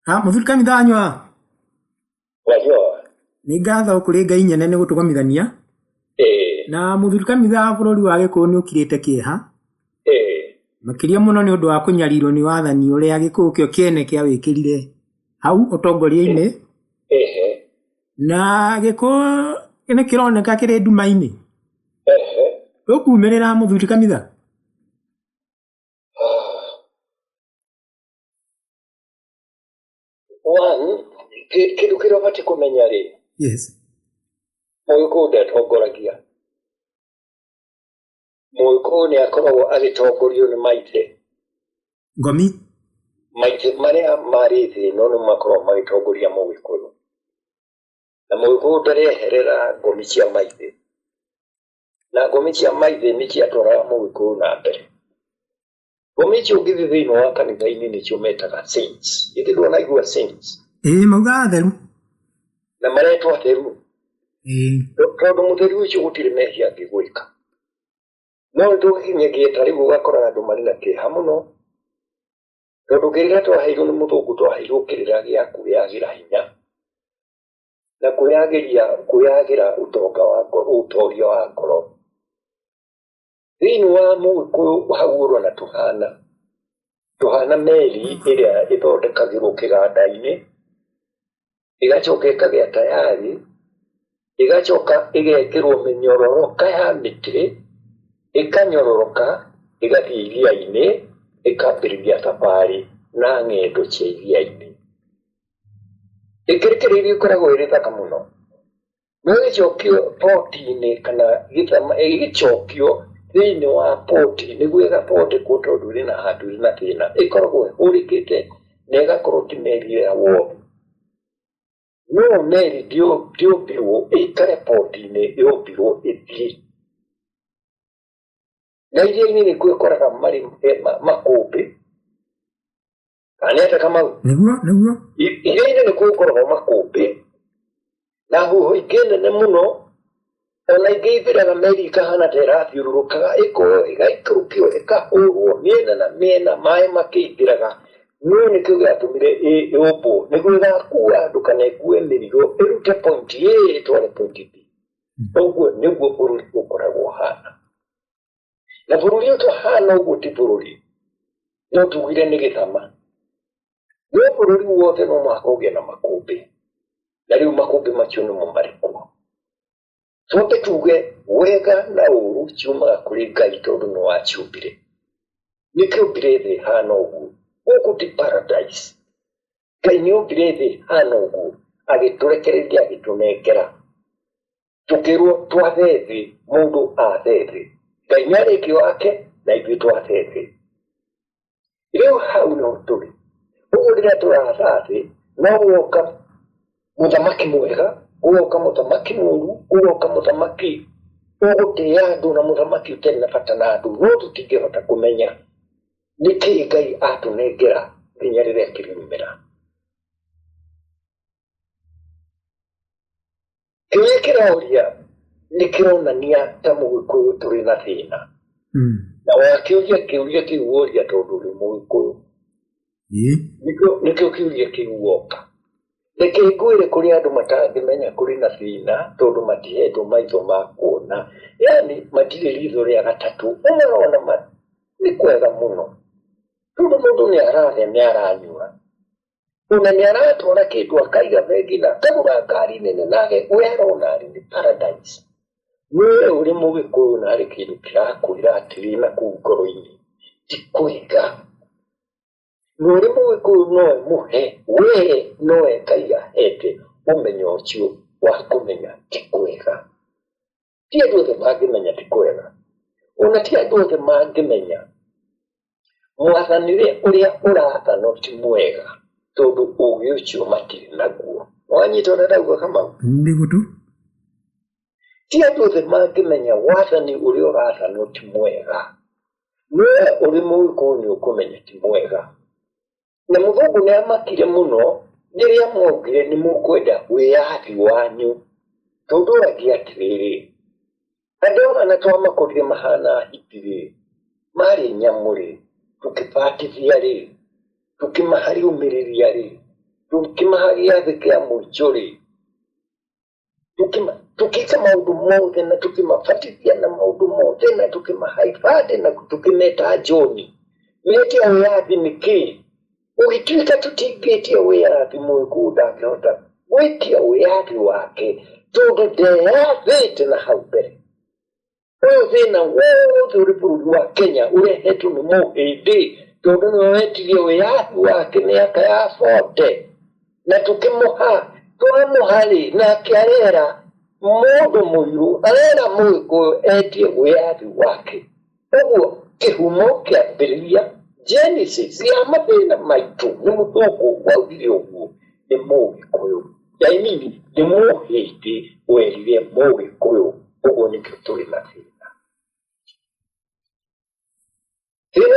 Muthuri kanitha anywa. Wajua. Nĩ ngatho kũrĩ Ngai nyene nĩ gũtũgomithania. Na muthuri kanitha bũrũri wa Gĩkũyũ nĩ ũkirĩte kĩeha. Makĩria mũno nĩ ũndũ wa kũnyarirwo nĩ wathani ũrĩa Gĩkũyũ kĩo kĩene kĩawĩkĩrire hau ũtongoria-inĩ. Na Gĩkũyũ nĩ kĩroneka kĩrĩ nduma-inĩ. Ũkumĩrĩra muthuri kanitha. Kĩndũ kĩrĩa ũbatiĩ kũmenya rĩ. Yes. Mũgĩkũyũ ndatongoragia. Mũgĩkũyũ nĩ akoragwo agĩtongorio nĩ maithe. Ngomi. Maithe marĩa marĩ thĩ no nĩ makoragwo magĩtongoria Mũgĩkũyũ. Na Mũgĩkũyũ ndareherera ngomi cia maithe. Na ngomi cia maithe nĩ ciatwaraga Mũgĩkũyũ na mbere. Ngomi icio ũngĩthiĩ thĩinĩ wa kanitha-inĩ nĩcio metaga saints. Githĩ ndũnaigua saints? Mauga atheru. Na maretwo atheru. Tondũ mũtheru ũcio gũtirĩ mehia angĩgwĩka. No nĩtũgĩkinyagia ta rĩu ũgakora andũ marĩ na kĩeha mũno. Tondũ kĩrĩa twaheirwo nĩ mũthũngũ twaheirwo kĩrĩra gĩa kwĩyagĩra hinya. Na kwĩyagĩra ũtonga wa ngoro, ũtoria wa ngoro. Thĩinĩ wa Mũgĩkũyũ hau ũrona tũhana meri ĩrĩa ĩthondekagĩrwo kĩganda-inĩ, ĩgacoka ĩkagĩa tayari, ĩgacoka ĩgekĩrwo mĩnyororoka ya mĩtĩ, ĩkanyororoka, ĩgathiĩ iria-inĩ, ĩkambĩrĩria thabarĩ na ng'endo cia iria-inĩ. Ĩkĩrĩkĩrĩria ĩkoragwo ĩrĩ thaka mũno. No ĩgĩcokio poti-inĩ kana ĩgĩcokio thĩinĩ wa poti nĩguo ĩgathondekwo tondũ ĩrĩ na handũ ĩrĩ na thĩna. Ĩkoragwo ĩhũrĩkĩte na ĩgakorwo ti meri ya woru. No meri ndĩũmbirwo ĩikare poti-inĩ, yombirwo ĩthiĩ. Na iria-inĩ nĩkuo ĩkoraga makũmbĩ. Kaneta Kamau. Nĩguo. Iria-inĩ nĩkuo ĩkoragwo makũmbĩ. Na huho ingĩ nene mũno. Ona ingĩ ithiraga meri ikahana ta ĩrathiũrũrũkaga, ĩkoyo ĩgaikũrũkio ĩkahũrwo mĩena na mĩena, maĩ makĩingĩraga. No nĩkĩo gĩatũmire yũmbwo nĩguo ĩgakua andũ kana ĩkue mĩrigo ĩrute pointi A ĩtware pointi B. Ũguo nĩguo bũrũri ũkoragwo hana. Na bũrũri ũtahana ũguo ti bũrũri. No tugire nĩ gĩthama. No bũrũri wothe no mũhaka ũgĩe na makũmbĩ. Na rĩu makũmbĩ macio nĩmo marĩkuo. Twambe tuge wega na ũru ciumaga kũrĩ Ngai tondũ nĩ waciũmbire. Nĩkĩũmbire thĩ hana ũguo. Gũkũ ti paradise. Ngai nĩombire thĩ hana ũguo. Agĩtũrekereria agĩtũnengera. Tũkĩrwo twathe thĩ, mũndũ athe thĩ. Ngai nĩarĩkĩ wake na ithuĩ twathe thĩ. Rĩu hau no tũrĩ. Ũguo rĩrĩa tũratha thĩ, no gũoka mũthamaki mwega, gũoka mũthamaki mũũru, gũoka mũthamaki ũgũtĩa andũ na mũthamaki ũtarĩ na bata na andũ. No tũtingĩhota kũmenya nĩkĩĩ Ngai atũnengera nginya rĩrĩa kĩriumĩra. Kĩrĩa kĩroria nĩkĩronania ta Mũgĩkũyũ tũrĩ na thĩna. Na wakĩũria kĩũria kĩu woria tondũ ũrĩ Mũgĩkũyũ. Nĩkĩo kĩũria kĩu woka. Reke ngwĩre kũrĩ andũ matangĩmenya kũrĩ na thĩna tondũ matihetwo maitho ma kuona. Yani matirĩ ritho rĩa gatatũ. Ũmarona nĩ kwega mũno. Tondũ mũndũ nĩ ararĩa nĩ aranyua. Ona nĩ aratwara kĩndũ akaiga bengi na akagũra ngari nene nake we arona arĩ nĩ paradise. Niĩ ũrĩ Mũgĩkũyũ na arĩ kĩndũ kĩrakwĩra atĩrĩ na kũu ngoro-inĩ ti kwega. Na ũrĩ Mũgĩkũyũ nowe mũhe, we nowe Ngai ahete ũmenyo ũcio wa kũmenya ti kwega. Ti andũ othe mangĩmenya ti kwega. Ona ti andũ othe mangĩmenya mwathanĩre ũrĩa ũrathana ti mwega tondũ ũũgĩ ũcio matirĩ naguo. Wanyita ũrĩa ndauga Kamau? Nĩguo tu. Ti andũ othe mangĩmenya wathani ũrĩa ũrathana ti mwega. No ũrĩ Mũgĩkũyũ nĩ ũkũmenya ti mwega. Na mũthũngũ nĩ amakire mũno rĩrĩa mwaugire nĩ mũkwenda wĩyathi wanyu. Tondũ oragia atĩrĩrĩ, andũ ana twamakorire mahana hiti-rĩ, marĩ nyamũ-rĩ, tukĩbatithia-rĩ, tukĩmaha umĩrĩria-rĩ, tukimahagia thikia mujuri tukika maundu mothe na tukimafatithia na maundu mothe na tukimahaifadhi na tukimeta joni wetia wiathi niki ugituika tutingĩtie wiathi mwĩkũ ndangĩhota wetia wiathi wake tondu ndeyathĩte na hau mbere ũyũ thĩna wothe ũrĩ bũrũri wa Kenya ũrehetwo nĩ mũhĩndĩ tondu nĩwe wetirie wiathi wake mĩaka ya 40 na twamuha-rĩ nake arera mũndũ mũirũ arera Mũgĩkũyũ etie wiathi wake ũguo kĩhumo kĩambĩrĩria Genesis ya mathĩna maitũ nĩ mũthũngũ waugire ũguo nĩ Mũgĩkũyũ nĩ mũhĩndĩ werire Mũgĩkũyũ ũguo nĩkĩo tũrĩ na thĩna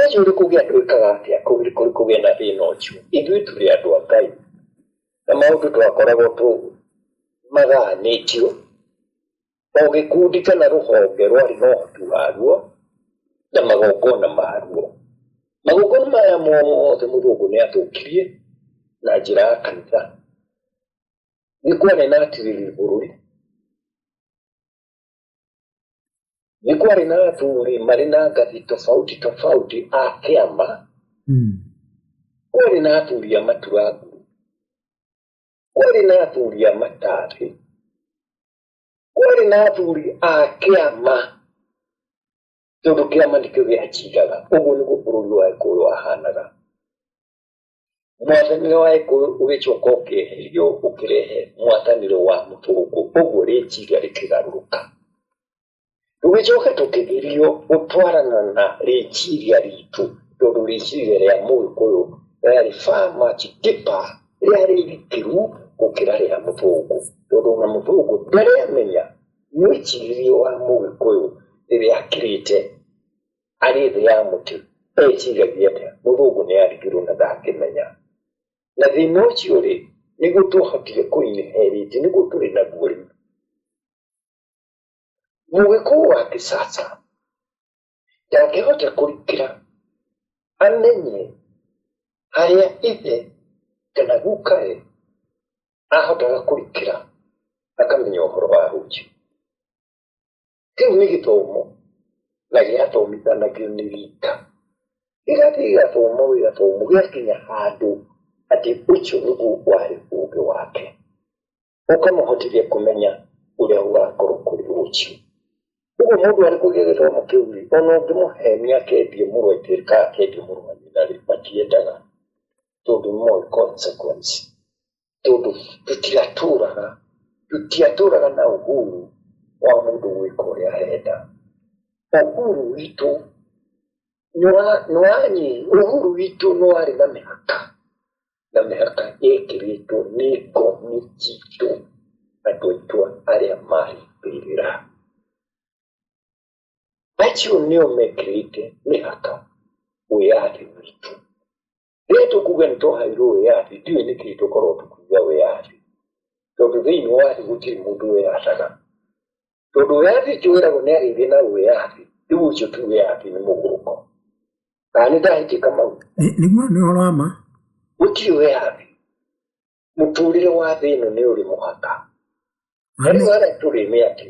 ũcio ũrĩ kũgĩa twĩkaga atĩa kũgĩa na thĩna ũcio ithuĩ tũrĩ andũ a Ngai na maũndũ twakoragwo maganĩtio o gĩkundi kana rũhonge rwarĩ na ũhoti waruo na magongona maruo magongona maya mothe mũthũngũ nĩ athũkirie na njĩra ya kanitha nĩ kwarĩ na atirĩrĩ bũrũri nĩ kwarĩ na athuri marĩ na ngathĩ tofauti a kĩama kwarĩ na athuri a maturangu kwarĩ na athuri a matarĩ kwarĩ na athuri a kĩama tondu kĩama nĩkĩo gĩaciraga ũguo nĩguo bũrũri wa Gĩkũyũ wahanaga mwathanĩre wa Gĩkũyũ ũgĩcoka ũkĩeherio ũkĩrehe mwathanĩre wa mũthũngũ ũguo rĩciria rĩkĩgarũrũka tũgĩcoka tũkĩgerio gũtwarana na rĩciria ritũ tondu rĩciria rĩa Mũgĩkũyũ rĩarĩ far much deeper rĩarĩ ikiru gũkĩra rĩa mũthũngũ tondu na mũthũngũ ndarĩamenya mwĩcirĩrie wa Mũgĩkũyũ rĩrĩa akĩrĩte arĩ thĩ ya mũtĩ eciragia atĩa mũthũngũ nĩ arigirwo na ndangĩmenya na thĩna ũcio-rĩ nĩguo twahotire kũinherit nĩguo tũrĩ naguo rĩu Mũgĩkũyũ wa kisasa ndangĩhota kũrikĩra amenye harĩa ithe kana gukae ahotaga kũrikĩra akamenya ũhoro wa rũciũ kĩu nĩ gĩthomo na gĩathomithanagio nĩ rika gĩgathiĩ gĩgathomo gĩakinya handũ atĩ ũcio nĩguo warĩ ũũgĩ wake ũkamũhotithia kũmenya ũrĩa ũgakorwo kũrĩ rũciũ ũguo mũndũ arĩ kũgĩa gĩthomo kĩu-rĩ ona ũngĩmũhe mĩaka endie mũrũ kana akendie mũrũ wa nyina-rĩ matiendaga tondu moĩ consequence tondu tũtiatũraga na uhuru wa mũndũ gwĩka ũrĩa arenda uhuru witũ uhuru witũ nĩ warĩ na mĩhaka ĩkĩrĩtwo nĩ ngomi citũ andũ aitũ arĩa mahĩmbĩrĩra acio nĩo mekĩrĩte mĩhaka wĩyathi witũ rĩrĩa tũkuga nĩ twaheirwo wĩyathi ndiũĩ nĩkĩ tũkorwo tũkiuga wĩyathi tondu thĩinĩ wa thĩ gũtirĩ mũndũ wĩyathaga tondu wĩyathi twĩragwo nĩ arĩire na wĩyathi rĩu ũcio ti wĩyathi nĩ mũgũrũko kana nĩ ndahĩtĩka mau nĩguo nĩ ũhoro wa ma gũtirĩ wĩyathi mũtũrĩre wa thĩ ĩno nĩ ũrĩ mũhaka rĩu harĩa tũrĩ nĩ atĩ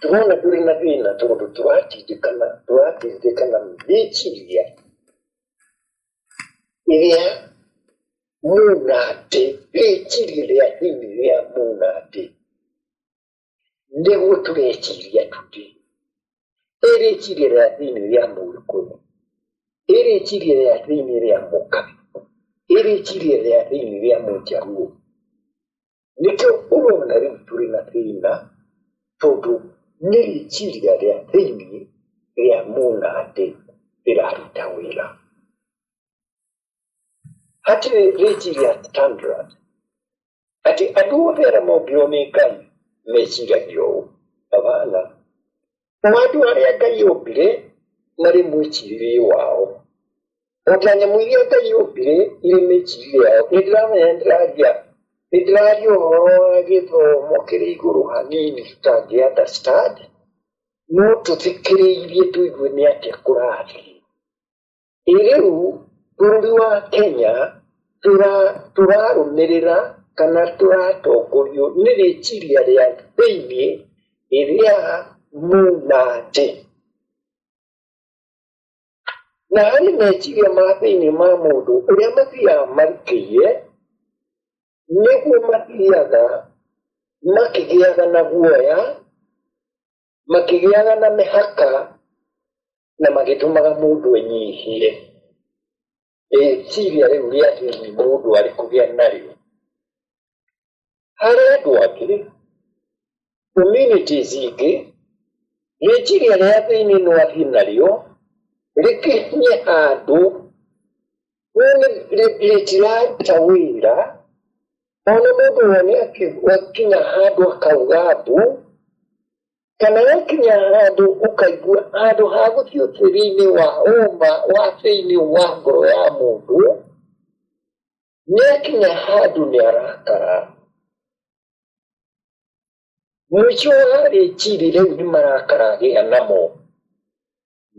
tũrona tũrĩ na thĩna tondu tũratindĩkana mĩciria ĩrĩa mũnatĩ rĩciria rĩa thĩinĩ rĩa mũnatĩ nĩguo tũreciria tũtĩ rĩciria rĩa thĩinĩ rĩa Mũgĩkũyũ rĩciria rĩa thĩinĩ rĩa Mũkabi rĩciria rĩa thĩinĩ rĩa Mũjaluo nĩkĩo ũrona rĩu tũrĩ na thĩna tondu nĩ rĩciria rĩa thĩinĩ rĩa mũnatĩ rĩraruta wĩra hatirĩ rĩciria standard atĩ andũ othe arĩa mombirwo nĩ Ngai meciragia ũũ abana andũ arĩa Ngai ombire marĩ mwĩcirĩrie wao ota nyamũ iria Ngai ombire irĩ mĩcirĩrie yao nĩndĩramenya nĩndĩraria ũhoro wa gĩthomo kĩrĩ igũrũ hanini tũtangĩ understand no tũthikĩrĩirie tũigue nĩ atĩa kũrathiĩ rĩu bũrũri wa Kenya turarumirira kana turatongorio nĩ rĩciria rĩa thĩinĩ rĩrĩa munate. Na harĩ meciria ma thĩinĩ ma mũndũ ũrĩa mathiaga marikĩie, nĩguo mathiaga makĩgĩaga na guoya, makĩgĩaga na mĩhaka, na magĩtũmaga mũndũ enyihie. Rĩciria rĩu rĩa thĩinĩ mũndũ arĩ kũgĩa narĩo. Harĩ andũ angĩ, communities ingĩ, rĩciria rĩa thĩinĩ no athiĩ narĩo, rĩkinyie handũ rĩtiraruta wĩra, ona mũndũ wone akinya handũ akauga mbu, kana yakinya handũ ũkaigua handũ ha gũthiĩ ũtheri-inĩ wa ũma wa thĩinĩ wa ngoro ya mũndũ, nĩakinya handũ nĩ arakara. Mũico wa rĩciria rĩu nĩ marakara agĩa namo.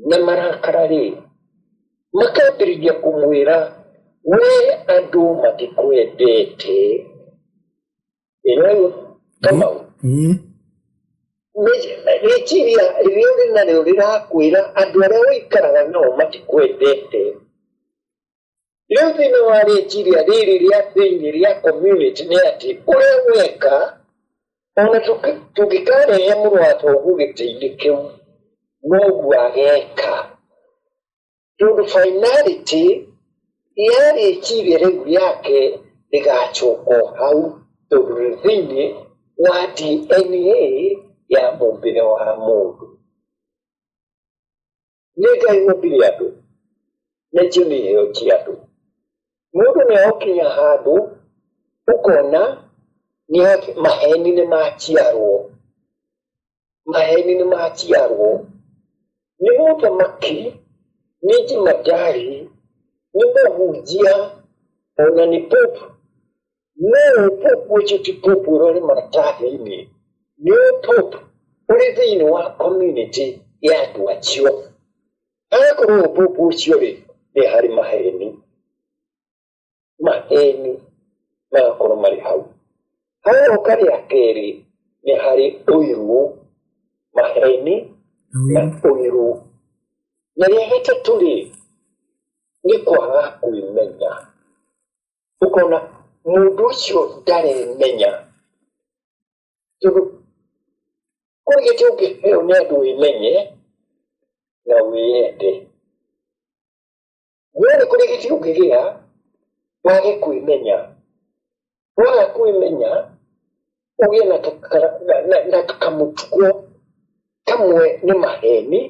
Na marakara rĩ, makambĩrĩria kũmwĩra, we andũ matikwendete. Ĩno Kamau. Rĩciria rĩrĩa ũrĩ narĩo rĩrakwĩra andũ arĩa ũikaraga nao matikwendete. Rĩu thĩinĩ wa rĩciria rĩrĩ rĩa thĩinĩ rĩa community nĩ atĩ ũrĩa weka, ona tũngĩkarehe mũrwathũgu gĩtĩ-inĩ kĩu, noguo ageka. Tondũ finality ya rĩciria rĩu rĩake rĩgacoka hau, tondũ rĩ thĩinĩ wa DNA ya mũmbĩre wa mũndũ. Nĩ Ngai mũmbire andũ, nĩcio nĩ iheo cia andũ. Mũndũ nĩ egũkinya handũ, ũkona maheni nĩ maciarwo. Maheni nĩ maciarwo. Nĩ mũthamaki, nĩ jemadari, nĩ mũhunjia, ona nĩ popu. No popu ũcio ti popu ũrĩ maratathi-inĩ, nĩ popu ũrĩ thĩinĩ wa community ya andũ acio. Akorwo popu ũcio rĩ, nĩ harĩ maheni. Maheni magakorwo marĩ hau. Haroka rĩa kerĩ nĩ harĩ ũiru, maheni na ũiru. Na rĩa gatatũ rĩ, nĩ kwaga kwĩmenya. Ũkona mũndũ ũcio ndaremenya. Tondũ kũrĩ gĩtĩ ũngĩheo nĩ andũ wĩmenye na wĩende. No nĩ kũrĩ gĩtĩ ũngĩgĩa wage kwĩmenya. Waga kwĩmenya, ũgĩe na kamũtugo kamwe nĩ maheni,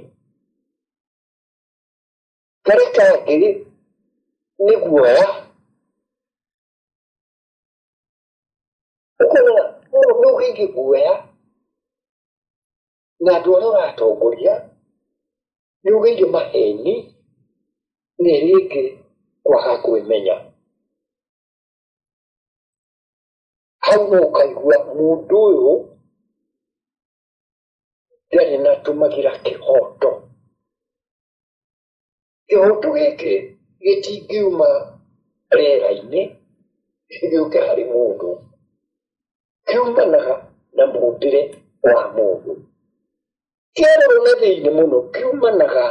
karĩa kangĩ nĩ guoya. Ũkona nĩ ũgĩige guoya, na andũ arĩa ũratongoria nĩ ũgĩige maheni, nĩ rĩngĩ kwaga kwĩmenya. Hau no ũkaigua mũndũ ũyũ ndarĩ na tũmagira kĩhoto. Kĩhoto gĩkĩ gĩtingiuma rĩera-inĩ gĩũke harĩ mũndũ. Kiumanaga na mũmbĩre wa mũndũ. Kĩarorwo na thĩinĩ mũno kiumanaga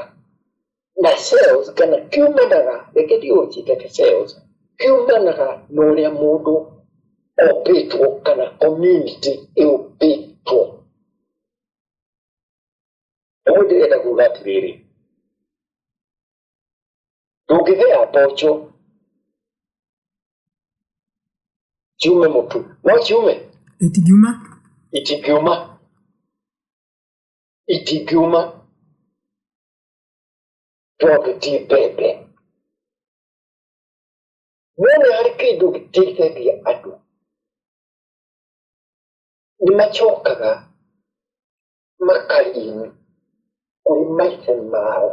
na cells, kana kiumanaga, reke ndigũgĩciĩte cells, kiumanaga na ũrĩa mũndũ ũmbĩtwo kana community ĩũmbĩtwo. Ũguo ndĩrenda kuuga atĩrĩrĩ, ndũngĩthĩa mboco ciume mũtu. No ciume? Itingiuma? Itingiuma. Itingiuma. Tondũ ti mbembe. No nĩ harĩ kĩndũ gĩteithagia andũ. Nĩ macokaga makarĩini kũrĩ maithe mao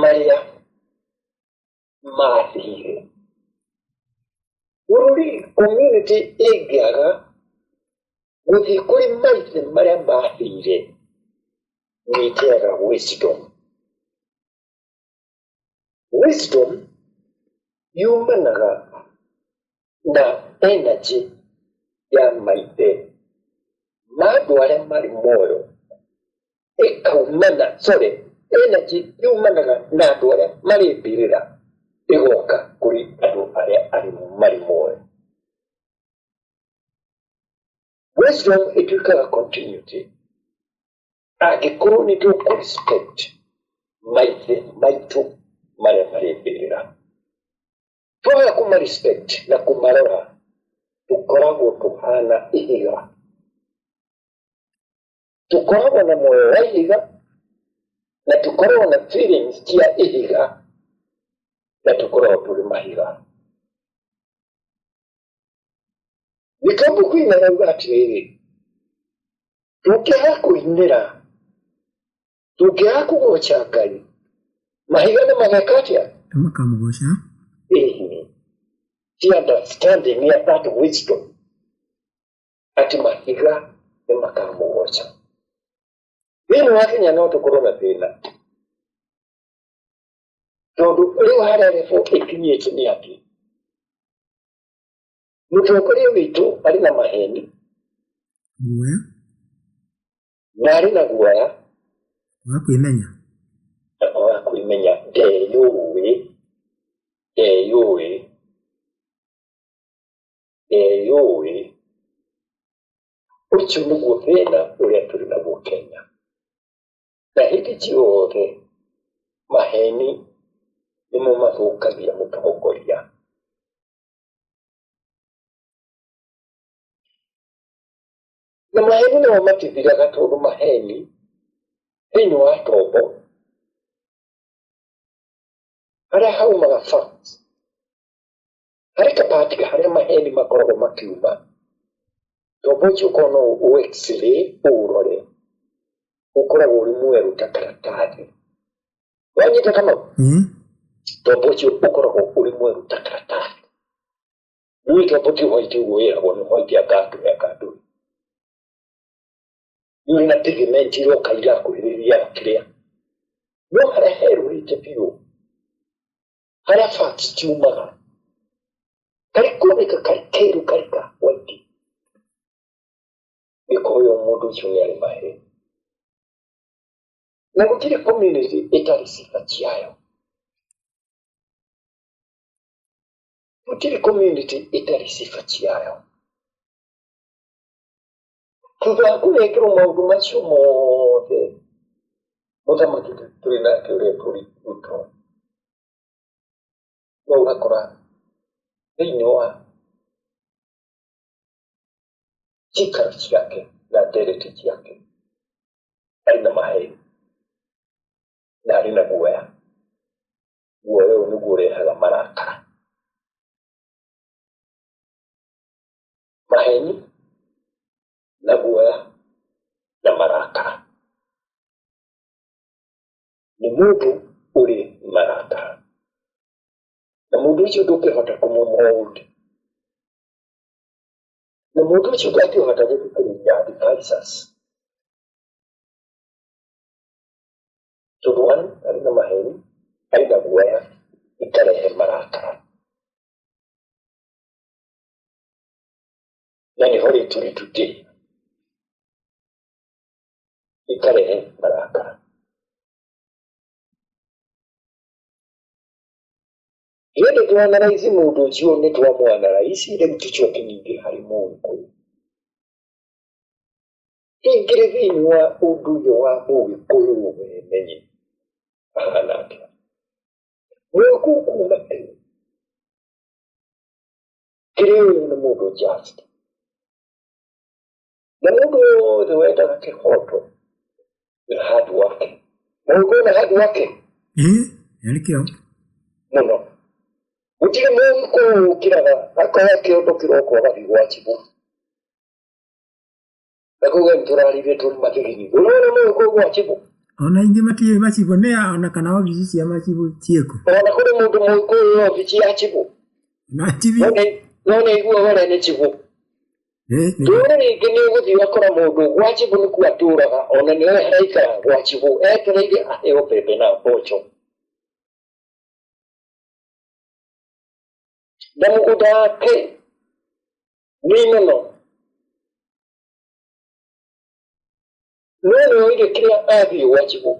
marĩa mathire. Bũrũri community ĩngĩaga gũthiĩ kũrĩ maithe marĩa mathire, nĩ ĩteaga wisdom. Wisdom yumanaga na energy ya maithe mandu aria mari moyo ikaumana energy yumanaga na andu aria mari mbirira igoka kuri andu aria ari mari moyo. Wisdom ituikaga continuity angikorwo ni respect maithe maitu maria mari mbirira twaga kuma respect na kumarora tukoragwo tuhana ihiga, tukoragwo na moyo wa ihiga na tukoragwo na feelings cia ihiga na tukoragwo turi mahiga. Gĩkambũ kwĩna rauga atĩrĩrĩ, tũngĩaga kũinĩra, tũngĩaga kũgoca Ngai, mahiga nĩ mageka atĩa? Makamũgoca. The understanding ya that wisdom ati mahiga nĩ makamũgoca. Thĩinĩ wa Kenya no tũkorwo na thĩna tondũ rĩu harĩa level ĩkinyĩte nĩ atĩ mũtongoria witũ arĩ na maheni guoya na arĩ na guoya wa kwĩmenya ndeyũĩ ũcio nĩguo thĩna ũrĩa tũrĩ naguo Kenya. Na hĩndĩ ciothe maheni nĩmo mathũkagia mũtongoria. Na maheni nĩmo matithiraga tondũ maheni thĩinĩ wa tombo harĩa haumaga facts, harĩ kabatiga harĩa maheni makoragwo makiuma, tombo ũcio ũkorwo no x-ray ũrore ũkoragwo ũrĩ mwerũ ta karatathi. Wanyita kama tombo ũcio ũkoragwo ũrĩ mwerũ ta karatathi. Rĩu tombo ti white ũguo wĩragwo nĩ white ya kandu. Yuri na pigment iroka irakuhĩrĩria kĩrĩa. No harĩa herũrĩte biũ, harĩa facts ciumaga, karĩ kuoneka karĩ kĩru karĩ ka white. Gĩkoyo mũndũ ũcio nĩ arĩ maheni. Na gũtirĩ community ĩtarĩ ciba ciayo. Gũtirĩ community ĩtarĩ ciba ciayo. Thutha wa kũnengerwo maũndũ macio mothe mũthamaki tũrĩ nake ũrĩa tũrĩ Ruto, no ũgakora thĩinĩ wa cikaro ciake na ndereti ciake arĩ na maheni na arĩ na guoya. Guoya ũyũ nĩguo ũrehaga marakara. Maheni na guoya na marakara. Nĩ mũndũ ũrĩ marakara. Na mũndũ ũcio ndũngĩhota kũmũmold. Na mũndũ ũcio ndangĩhota gũthikĩrĩria advisors. Tondũ arĩ na maheni, arĩ na guoya, ikarehe marakara. Na nĩho rĩtũrĩ today. Ikarehe marakara. Hĩndĩ twanaraisi mũndũ ũcio nĩ twamwanaraisi rĩu tũcoke ningĩ harĩ Mũgĩkũyũ. Ingĩrĩ thĩinĩ wa ũndũire wa Mũgĩkũyũ wemenye ahana atĩa. Mũgĩkũyũ kuma tene kĩrĩ ũyũ nĩ mũndũ just. Na mũndũ wothe wendaga kĩhoto na hard working. Mũgĩkũyũ na hard working. Nĩkĩo mũno. Gũtirĩ Mũgĩkũyũ ũkĩraga akoya kĩondo kĩroko agathiĩ gwa Chibũ. Na kuuga nĩtũrarĩire tũrĩ mathĩgĩni. Ũrona Mũgĩkũyũ gwa Chibũ? Ona ingĩ matirĩ Chibũ nĩ ona kana obici cia Chibũ ciĩkũ. Ona kũrĩ mũndũ Mũgĩkũyũ obici ya Chibũ. Na Chibũ. No nĩ aiguaga nĩ Chibũ. Rĩu rĩngĩ nĩ ũgũthiĩ ũgakora mũndũ gwa Chibũ nĩkuo atũraga, ona nĩwe araikara gwa Chibũ etereire aheo mbembe na mboco. na mũgũnda wake nĩ nono. No nĩ oire kĩrĩa athiĩ Wanjigũ.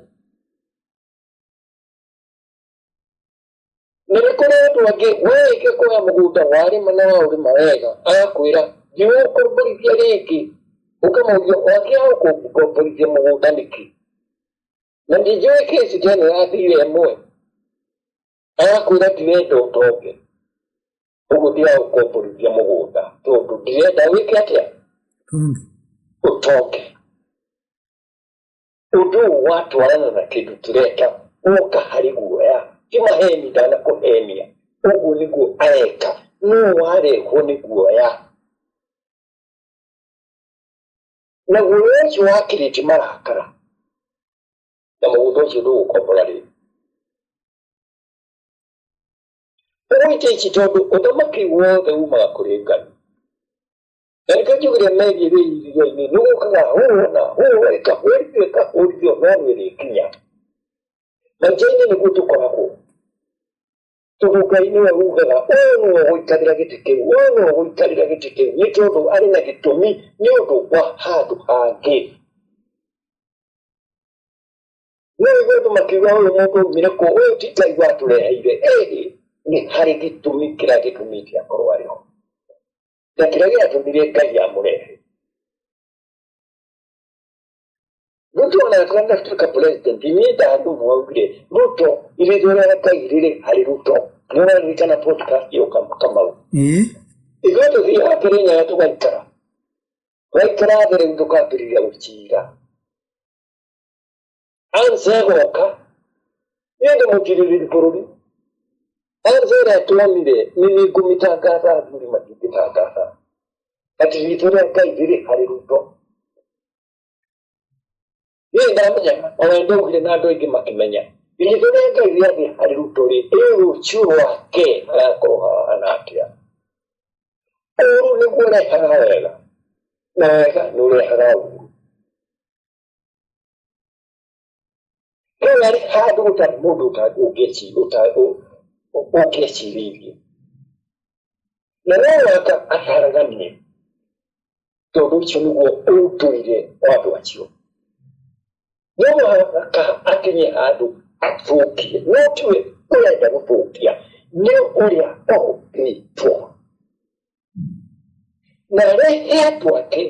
Na nĩ kũrĩ andũ angĩ wege kuoya mũgũnda warĩma na waũrĩma wega agakwĩra thiĩ ũkomborithia rĩngĩ, ũkamauria wagĩa gũkomborithia mũgũnda nĩkĩ? Na ndinjũĩ kĩci tena yathire ĩmwe agakwĩra ndirenda ũtonge, ũguo thiaga gũkomborithia mũgũnda tondũ ndirenda wĩke atĩa? Ũtonge. Ũndũ ũyũ watwarana na kĩndũ tũreka ũka harĩ guoya. Ti maheni ndanakũhenia, ũguo nĩguo areka, no warehwo nĩ guoya. Na guoya ũcio wakĩrĩte marakara, na mũgũnda ũcio ndũgũkombora rĩngĩ. Ũgwĩte ici tondũ ũthamaki wothe umaga kũrĩ Ngai. Na nĩkĩo njugire megiĩ iria-inĩ, nĩgũkaga hũna, ĩkahũrithio no nĩrĩkinya. Maitho-inĩ nĩguo tũkoragwo. Tondũ Ngai nĩwe ugaga ũyũ nĩwe ũgũikarĩra gĩtĩ kĩu, ũyũ nĩwe ũgũikarĩra gĩtĩ kĩu, nĩ tondũ arĩ na gĩtũmi nĩ ũndũ wa handũ hangĩ. No igue andũ makiuga ũyũ mũndũ oimire kũ, ũyũ ti Ngai watũreheire, nĩ harĩ gĩtũmi kĩrĩa gĩtũmĩte akorwo arĩ ho. Na kĩrĩa gĩatũmire Ngai amũrehe. Ruto anataka president, nienda andũ mwaugire Ruto irithio rĩa Ngai rĩrĩ harĩ Ruto. Nĩ ũraririkana podcast ĩyo Kamau? Ithuĩ tũthiaga Kĩrĩnyaga tũgaikara. Twaikara thĩ rĩu tũkambĩrĩria gũcira. Ansa agoka, niĩ ndĩmũkirĩrĩri bũrũri. Ansa ĩrĩa tuonire nĩ ngũmĩtangatha athuri matingĩtangatha. Atĩ irithio rĩa Ngai rĩrĩ harĩ Ruto. Niĩ ndamenya, ona ndaugire na andũ aingĩ makĩmenya. Irithio rĩa Ngai rĩathiĩ harĩ Ruto rĩ, rũciũ rwake agakorwo hahana atĩa. Ũũru nĩguo ũrehaga wega, na wega nĩ ũrehaga ũũru. Rĩu arĩ handũ gũtarĩ mũndũ ũngĩecirĩirie. Na no waka ataraganie, tondũ ũcio nĩguo ũndũire wa andũ acio. No waka akinye handũ athũkie, no tiwe ũrenda gũthũkia, nĩ ũrĩa ũhũthĩtwo. Na rehe andũ ake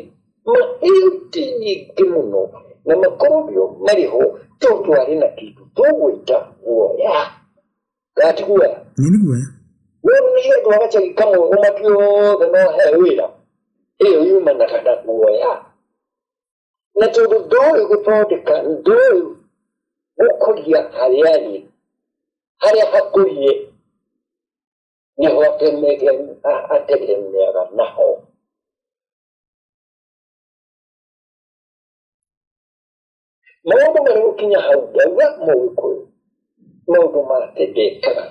mahĩndĩ nyingĩ mũno na makorwo marĩ ho tondũ arĩ na kĩndũ tũgwĩta guoya. Gati guoya? Nĩ guoya. Wewe nĩ andũ a gacagi kamwe ũmaki othe no he wĩra. Ĩyo yumanaga na guoya. Na tondũ ndũĩ gũthondeka, ndũĩ gũkũria harĩa arĩ, harĩa hakũrie, nĩho ategemeaga naho. Maũndũ marĩ gũkinya hau ndauga Mũgĩkũyũ, maũndũ make ndekaga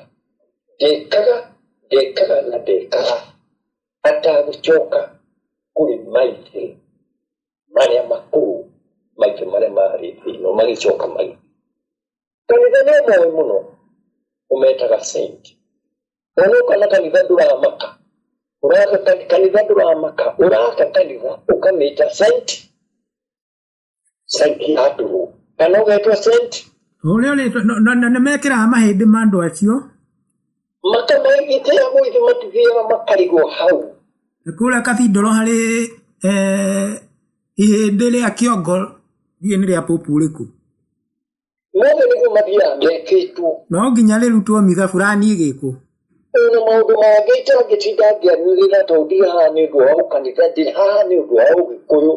na ndekaga atagũcoka kũrĩ maithe marĩa makũrũ, maithe marĩa marĩ thĩinĩ magĩcoka maithe. Kanitha nĩ ũmwe mũno ũmetaga saint. Ũnoka na kanitha ndũramaka, ũraka kanitha ndũramaka, ũraka kanitha ũkamĩta saint. Saint ya ndũrũ, kana ũgetwo saint. Ũrĩa nĩ mekĩraga mahĩndĩ ma andũ acio. Makamaigĩtĩra mwĩthĩ matithiaga makarigwo hau. Kũrĩa kathindoro harĩ ihĩndĩ rĩa kĩongo nĩ rĩa Pope ũrĩkũ? Mothe nĩguo mathiaga mekĩtwo. No nginya rĩrutwo mitha fulani ĩgĩkwo. Na maũndũ mangĩ itangĩtinda ngĩanĩrĩra tondũ ndĩ haha nĩ ũndũ wa ũkanitha, ndĩ haha nĩ ũndũ wa Ũgĩkũyũ.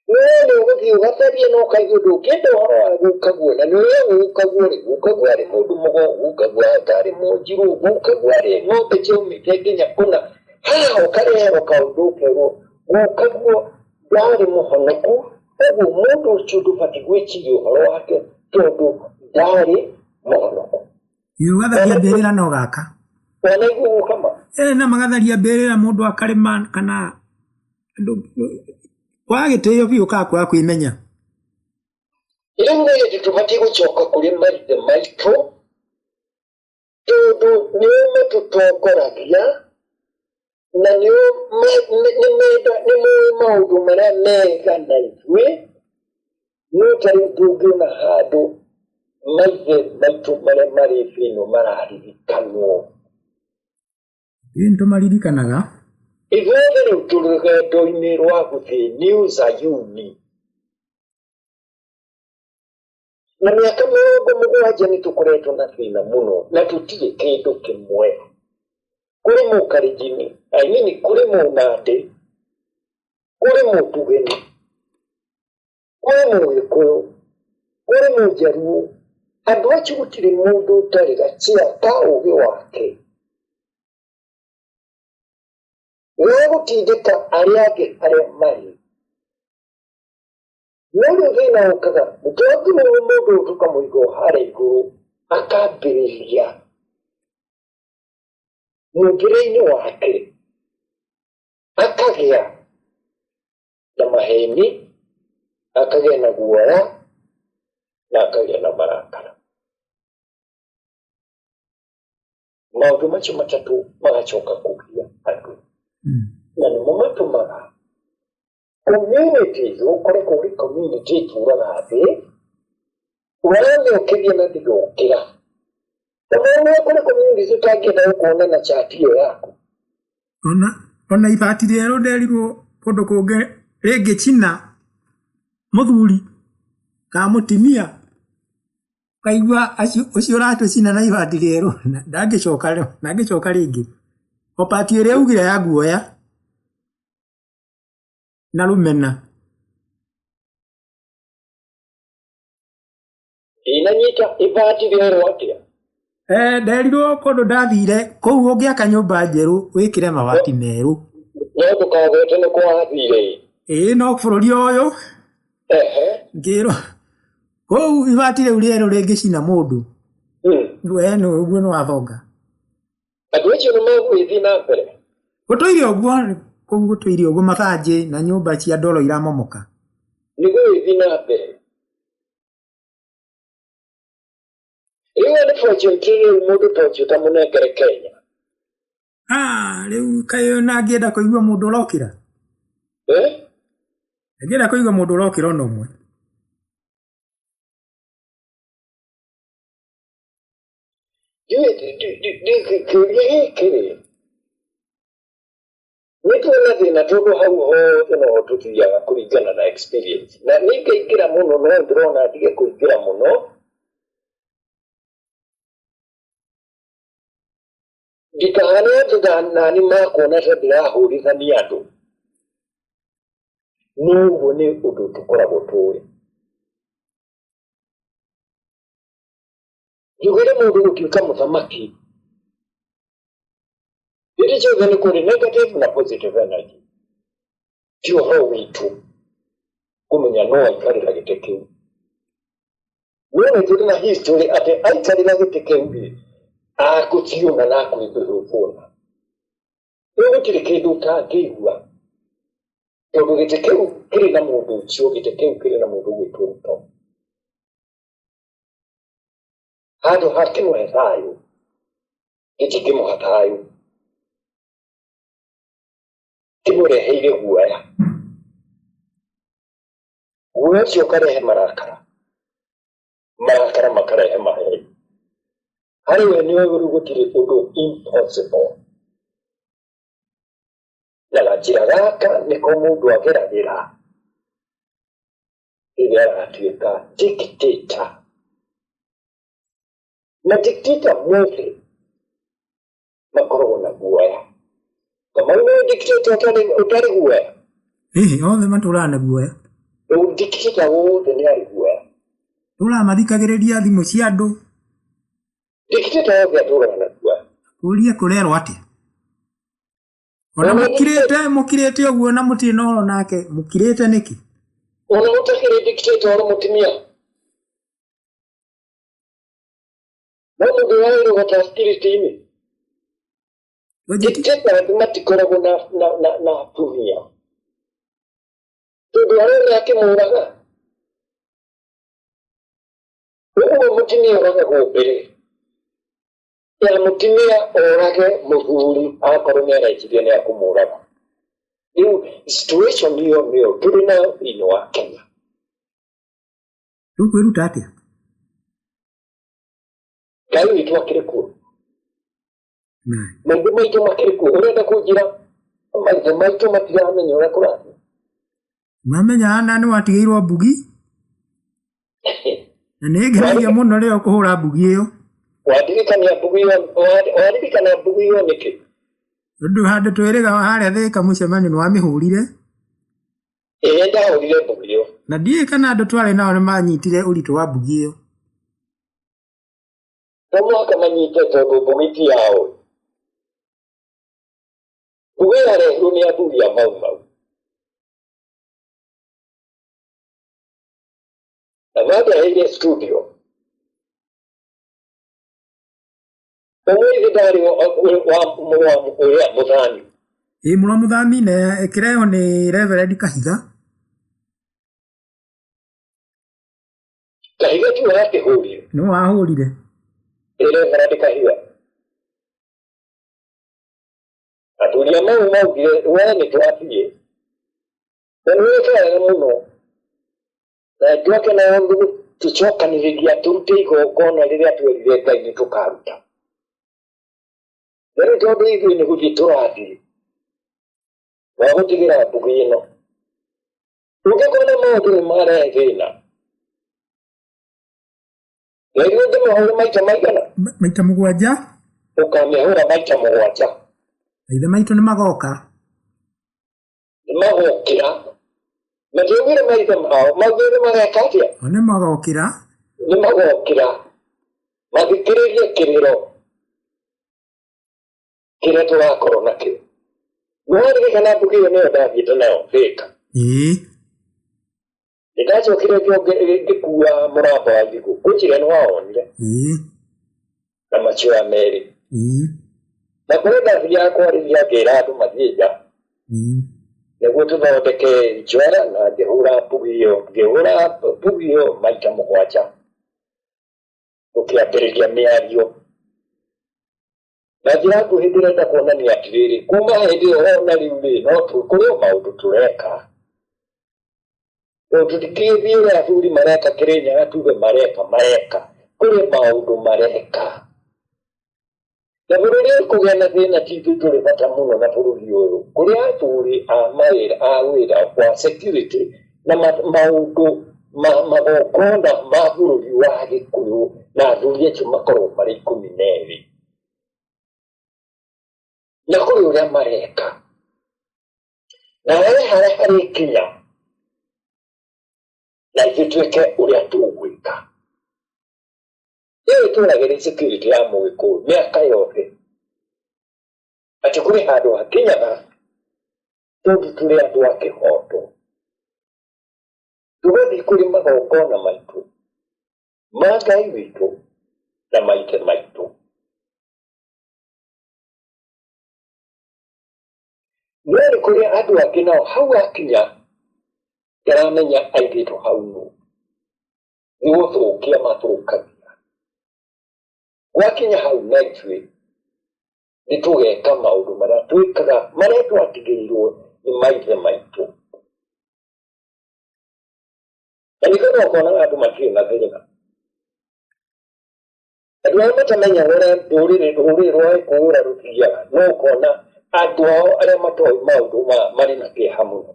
Wewe nĩ ũgũthiĩ ũgatherie na ũkaigua ũndũ ũngĩenda ũhoro wa Gũkaguo, na nĩ ũrĩa Gũkaguo rĩ, Gũkaguo arĩ mũndũ mũgo, Gũkaguo atarĩ mũnjirũ, Gũkaguo arĩ ng'ombe ciaumĩte nginya kũna. Haha ũkareherwo kaũndũ kerwo Gũkaguo ndarĩ mũhonoku, ũguo mũndũ ũcio ndũbatiĩ gwĩciria ũhoro wake tondũ ndarĩ mũhonoku. Ũgatharia mbĩrĩra no gaka. Wanaigua gũkama? Na magatharia mbĩrĩra mũndũ akarĩma kana wagĩtĩo biũ kakwa kwĩmenya. Rĩu nĩ hĩndĩ tũbatiĩ gũcoka kũrĩ maithe maitũ tondu niyo matutongoragia na niyo nĩ maũndũ marĩa mega na ithuĩ no tarĩ ndũngĩona handũ maithe maitũ marĩa marĩ thĩinĩ mararirikanwo. Nĩ maririkanaga ithuothe rĩu tũrĩ rũgendo-inĩ rwa gũthiĩ New Zayuni na mĩaka 70 nĩ tũkoretwo na thĩna mũno na tũtirĩ kĩndũ kĩmwe. Kũrĩ Mũkalenjin, kũrĩ Mũnandĩ, kũrĩ Mũtugeni, kũrĩ Mũgĩkũyũ, kũrĩ Mũjaruo. Andũ acio gũtirĩ mũndũ ũtarĩ gacĩra ka ũũgĩ wake wa gũtindĩka arĩa angĩ arĩa marĩ. No rĩu thĩna ũkaga mũtongoria mũno mũndũ tũkamũiga harĩa igũrũ akambĩrĩria mũmbĩre-inĩ wake akagĩa na maheni, akagĩa na guoya na akagĩa na marakara. Maũndũ macio matatũ magacoka kũgia andũ na nĩmo matũmaga communities ũkore kũrĩ community itũũraga thĩ ũramĩũkĩria na ndĩgũkĩra. Tondũ kũrĩ communities ũtangĩenda gũkuona na chat ĩyo yaku. Ona ibati rĩerũ nderirwo kũndũ kũngĩ rĩngĩ China mũthuri ka mũtimia kaigua ũcio ũratũcina na ibati rĩerũ ndangĩcoka rĩngĩ. Opati ĩrĩa augire ya guoya na rũmena. Inanyita ibati rĩerũ atĩa? Nderirwo kũndũ ndathire kũu ũngĩaka nyũmba njerũ wĩkĩre mabati merũ. No ndũkagwete nĩ kwathire. No bũrũri ũyũ ngĩrwo kũu ibati rĩu rĩerũ rĩngĩcina mũndũ ũguo nĩ wathonga. Andũ acio nĩ megũgĩthiĩ na mbere. Gũtũire ũguo kũu gũtũire ũguo mabanjĩ na nyũmba cia ndoro iramomoka. Nĩ gũgĩthiĩ na mbere. Rĩu nĩ project rĩu mũndũ ta ũcio ũtamũnengere Kenya. Rĩu kaĩ ona angĩenda kũigua mũndũ ũrokĩra. Angĩenda kũigua mũndũ ũrokĩra ona ũmwe. Kĩũria gĩkĩ nĩ tuona thĩna tondũ hau hothe no ho tũthiaga kũringana na experience. Na nĩ ngaingĩra mũno no ndĩrona ndige kũingĩra mũno. Ndikahane atĩ nani makuona ta ndĩrahũrithania andũ. N'ũguo nĩ ũndũ tũkoragwo tũĩ. Njugĩre mũndũ gũtuĩka mũthamaki. Hĩndĩ ciothe nĩ kũrĩ negative na positive energy. Ti ũhoro witũ kũmenya no aikarĩra gĩtĩ kĩu. No nĩ tũrĩ na history atĩ aikarĩra gĩtĩ kĩu agũtiona na kwĩthũrũbũna. Rĩu gũtirĩ kĩndũ ũtangĩigua. Tondũ gĩtĩ kĩu kĩrĩ na mũndũ ũcio, gĩtĩ kĩu kĩrĩ na mũndũ gwĩtwo Ruto. Handũ hakĩmũhe thayũ, gĩtingĩmũha thayũ. Kĩmũreheire guoya. Guoya ũcio ũkarehe marakara. Marakara makarehe maheni. Harĩ we nĩ ũgũrũ gũtirĩ ũndũ impossible. Na gajĩra gaka nĩko mũndũ ageragĩra rĩrĩa agatuĩka dictator. Na dictator mothe makoragwo na guoya. Kamau nĩ dictator ũtarĩ guoya? Othe matũraga na guoya. Rĩu dictator wothe nĩ arĩ guoya. Tũramathikagĩrĩria thimũ cia andũ. Dictator wothe atũraga na guoya. Ũrie kũrerwo atĩa? Ona mũkirĩte ũguo na mũtirĩ na ũhoro nake, mũkirĩte nĩkĩ? Ona mũtakĩrĩ dictator ũrĩ mũtumia. No mũndũ wagĩrĩirwo gũta spirit-inĩ. Dictator andũ matikoragwo na atumia. Tondũ arĩa akĩmũraga. Ũguo mũtumia ũragagwo mbere. ya mutimia orage muthuri akorwo ni areciria ni akumuraga riu situation niyo turi nayo thĩinĩ wa Kenya rĩu kwĩruta atĩa Ngai witũ akĩrĩ kuo maitũ maitũ makĩrĩ kuo ũrenda kũnjĩra maitũ maitũ matiramenya ũrĩa kũrathiĩ mamenya na nĩ watigĩirwo mbugi na nĩ ngeragia mũno rĩo kũhũra mbugi ĩyo wadirikania mbugi ĩyo nĩkĩ ũndũ handũ twĩrĩga harĩa Thĩka mũcemanio nĩ wamĩhũrire ndahũrire mbugi ĩyo na ndiĩ kana andũ twarĩ nao nĩ manyitire ũritũ wa mbugi ĩyo no mwaka manyite tondũ mbugi ti yao mbugi yarehirwo nĩ athuri a mau na mabeheire studio ũmũthĩ ndarĩ wa mũthami mũrwa mũthami na ĩkĩrehwo nĩ Reverend Kahiga tu arakĩhũrire nĩ wahũrire Reverend Kahiga athuri a mau maugire we nĩ twathiĩ na nĩ wĩkega mũno na njoke na tũcokanĩrĩria tũrute igongona rĩrĩa twerire Ngai nĩ tũkaruta rĩu tondũ ithuĩ nĩ gũthiĩ tũrathiĩ wa gũtigĩra mbugi ĩno ũngĩkona maũndũ nĩ marehe thĩna rĩu ngĩmĩhũra maita maigana maita 7 ũkamĩhũra maita 7 ithe maitũ nĩ magoka nĩ magokĩra na ndiugire maithe mao maugire mageka atĩa nĩ magokĩra mathikĩrĩrie kĩrĩro kĩrĩa tũrakorwo nakĩo nĩwaririkana mbugi ĩyo nĩyo ndathiĩte nayo Thĩka nĩndacokire ngĩkua mũramba wa igũrũ kũnjĩra nĩ wawonire na macio merĩ na kũrĩ ndathiaga kwarĩria ngĩra andũ mathiĩ nja nĩguo tũthondeke njoera na ngĩhũra mbugi ĩyo maita 7 tũkĩambĩrĩria mĩario na njĩra nguhĩ ndĩrenda kuonania atĩrĩrĩ kuma hĩndĩ ĩyo na rĩu no kũrĩ maũndũ tũreka tũtigĩthiĩ ũrĩa athuri mareka Kĩrĩnyaga tuge mareka kũrĩ maũndũ mareka na bũrũri kũgĩa na thĩna ti ithuĩ tũrĩ bata mũno na bũrũri ũyũ kũrĩ athuri a wĩra wa security na maũndũ magongona ma bũrũri wa Gĩkũyũ na athuri acio makorwo marĩ 12 na kũrĩ ũrĩa mareka na harĩa harĩ kinya na ithuĩ twĩke ũrĩa tũgwĩka rĩu tũragĩrĩ security ya Mũgĩkũyũ mĩaka yothe atĩ kũrĩ handũ hakinyaga tondũ tũrĩ andũ a kĩhoto tũgathiĩ kũrĩ magongona maitũ ma Ngai witũ na maithe maitũ no nĩ kũrĩ andũ angĩ nao hau akinya ndaramenya aigĩtwo hau nũ nĩ gũthũkia mathũkagia gwakinya hau na ithuĩ nĩ tũgeka maũndũ marĩa twĩkaga marĩa twatigĩirwo nĩ maithe maitũ na nĩkĩo ũkonaga andũ matirĩ na thĩna andũ arĩa matamenya ũrĩa rũrĩrĩ rwa Gĩkũyũ ũrĩa rũthiaga no ũkona andũ ao arĩa matoĩ maũndũ marĩ na kĩeha mũno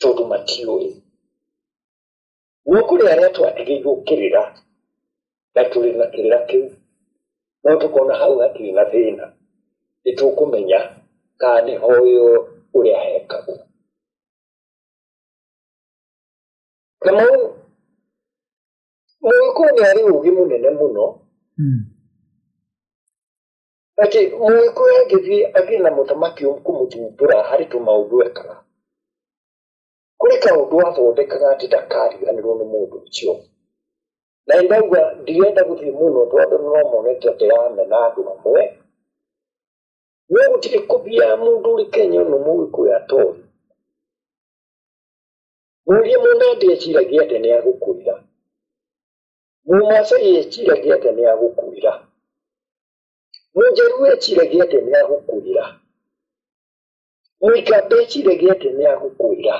tondũ matiũĩ no kũrĩ arĩa twatigĩirwo kĩrĩra na tũrĩ na kĩrĩra kĩu no tũkona hau hatirĩ na thĩna nĩ tũkũmenya kana nĩ hoyo ũrĩa hekagwo Kamau Mũgĩkũyũ nĩ arĩ ũgĩ mũnene mũno atĩ Mũgĩkũyũ angĩthiĩ na mũthamaki kũmũthumbũra harĩ tũmaũndũ ekaga kũrĩ kaũndũ athondekaga atĩ ndakariganĩrwo nĩ mũndũ ũcio na ndauga ndirenda gũthiĩ mũno tondũ no monete atĩ yamena andũ amwe no gũtirĩ kũbia mũndũ ũrĩ Kenya no Mũgĩkũyũ atoĩ mũriĩ mũna ndĩeciragia atĩ nĩ agũkũira Mumasai eciragia ati nĩ agũkuĩra, Mũnjaruo eciragia ati nĩ agũkuĩra, Mũikamba eciragia ati nĩ agũkuĩra,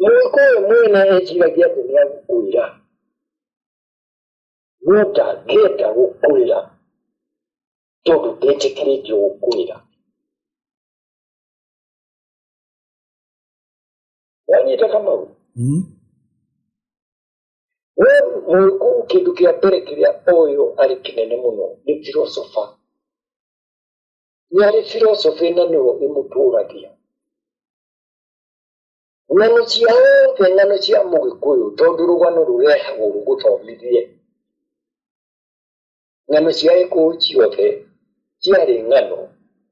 Mũgĩkũyũ mwene eciragia ati nĩ agũkuĩra. No ndangĩenda gũkuĩra tondũ ndetĩkĩrĩtio gũkuĩra. Wanyita Kamau? We Mũgĩkũyũ kĩndũ kĩa mbere kĩrĩa ũyũ arĩ kĩnene mũno nĩ philosopher. Nĩ arĩ philosophy na nĩyo ĩmũtũragia. Ng'ano ciothe ng'ano cia Mũgĩkũyũ tondũ rũgano rũrehagwo rũgũthomithie. Ng'ano cia Gĩkũyũ ciothe ciarĩ ng'ano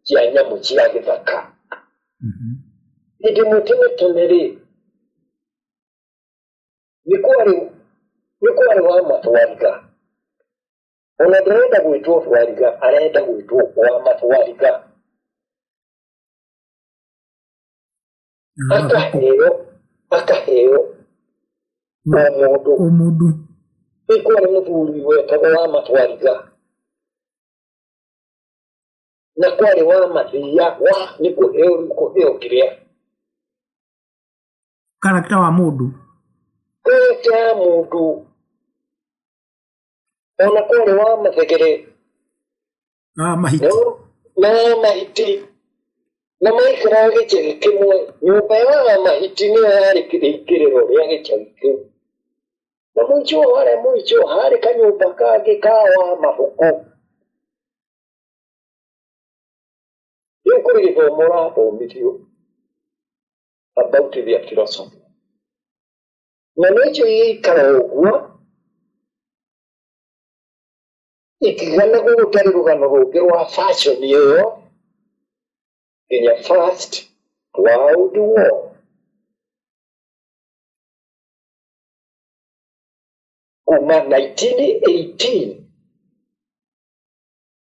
cia nyamũ cia gĩthaka. Hĩndĩ tene-rĩ, nĩ kwarĩ wa Mathwariga. Ona ndarenda gwĩtwo Thwariga, arenda gwĩtwo wa Mathwariga. Akaheo o mũndũ. Nĩ kwarĩ mũthuri wetagwo wa Mathwariga. Na kwarĩ wa Mathia, nĩ kũheo kĩrĩa. Karakta wa mũndũ. Karakta ya mũndũ. Ona kwarĩ wa Mathegere. Mahiti. Na Mahiti. Na maikaraga gĩcagi kĩmwe. Nyũmba ya Mahiti nĩyo yarĩ kĩrĩkĩrĩro rĩa gĩcagi kĩu. Na mũico harĩ kanyũmba kangĩ ka wa Mabuku. Rĩu kũrĩ gĩthomo ũrathomithio about their philosophy. Na nĩcio igĩikara ũguo, ikigana gũgũtarĩ rũgano rũngĩ rwa fashion ĩyo nginya First World War. Kuma 1918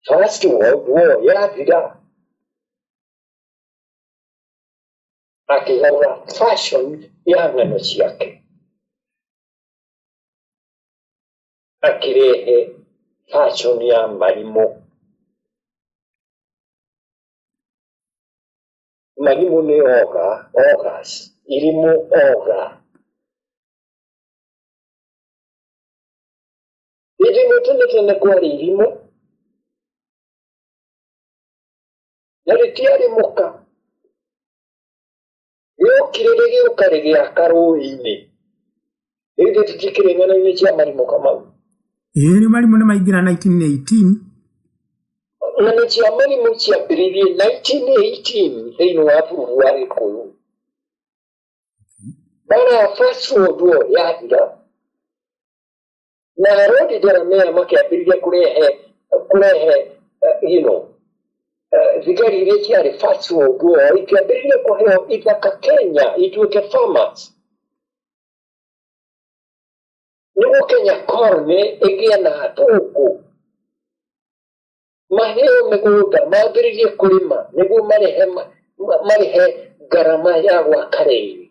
First World War yathira, akĩgarũra fashion ya ng'ano ciake. Akĩrehe fashion ya marimũ. Marimũ nĩ ogas, irimũ oga. Irimũ tene kwarĩ irimũ, na rĩtiarĩ mũka. Gĩokire rĩgĩũka rĩgĩaka rũĩ-inĩ. Rĩu tũtikĩrĩ ng'ano-inĩ cia marimũ Kamau. Nĩ marimũ nĩ maingĩra 1918. Ng'ano cia marimũ ciambĩrĩirie 1918 thĩinĩ wa bũrũri wa Gĩkũyũ. Bara ya First World War yathira. Na Lord Jeremiah makĩambĩrĩria kũrehe thigari iria ciarĩ First World War ikĩambĩrĩria kũheo ithaka Kenya ituĩke farmers. Nĩguo Kenya Colony ĩgĩe na athũngũ. Maheo mĩgũnda mambĩrĩrie kũrĩma nĩguo marĩhe ngarama ya gwaka rĩrĩ.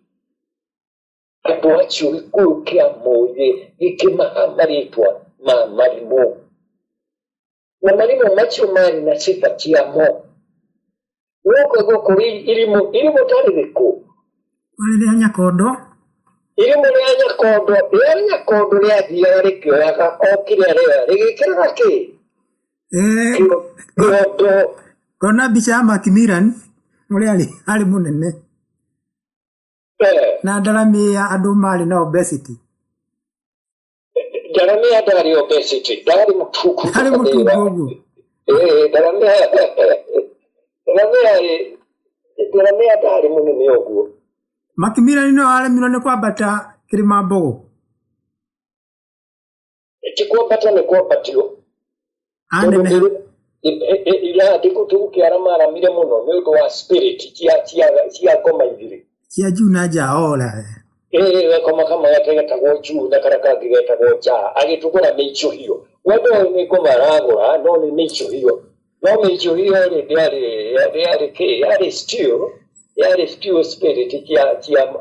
Andũ acio Gĩkũyũ kĩa Mũthĩ gĩkĩmaha marĩtwa ma marimũ. Na marimũ macio marĩ na sifa ciamo. Gũkũ kũrĩ irimũ tarĩ rĩkũ? Warĩ rĩa Nyakondo. Irimũ rĩa Nyakondo rĩathiaga rĩkĩoyaga o kĩrĩa rĩoya rĩgĩkĩraga kĩ? Kĩondo. Ngona mbica ya Macmillan ũrĩa arĩ mũnene. Na Ndaramĩya andũ marĩ na obesity. Ndaramĩya ndarĩ obesity, ndarĩ mũtungu. Ndarĩ mũtungu ũguo. Ndaramĩya ndarĩ mũnene ũguo. Macmillan no aremirwo nĩ kwambata kĩrĩma Mbogo. Ti kwambata nĩ kwambatio. Aneneha. Irathi gũtugu kĩaramaramire mũno nĩ ũndũ wa spirit cia ngoma igĩrĩ. Cia Juu na Njaora. Gakoma kamwe getagwo Juu na karĩa kangĩ getagwo Njaa, agĩtũgũra mĩicũhio. Wendo ũyũ nĩ ngoma aragũra no nĩ mĩicũhio. No mĩicũhio-rĩ yarĩ still spirit cia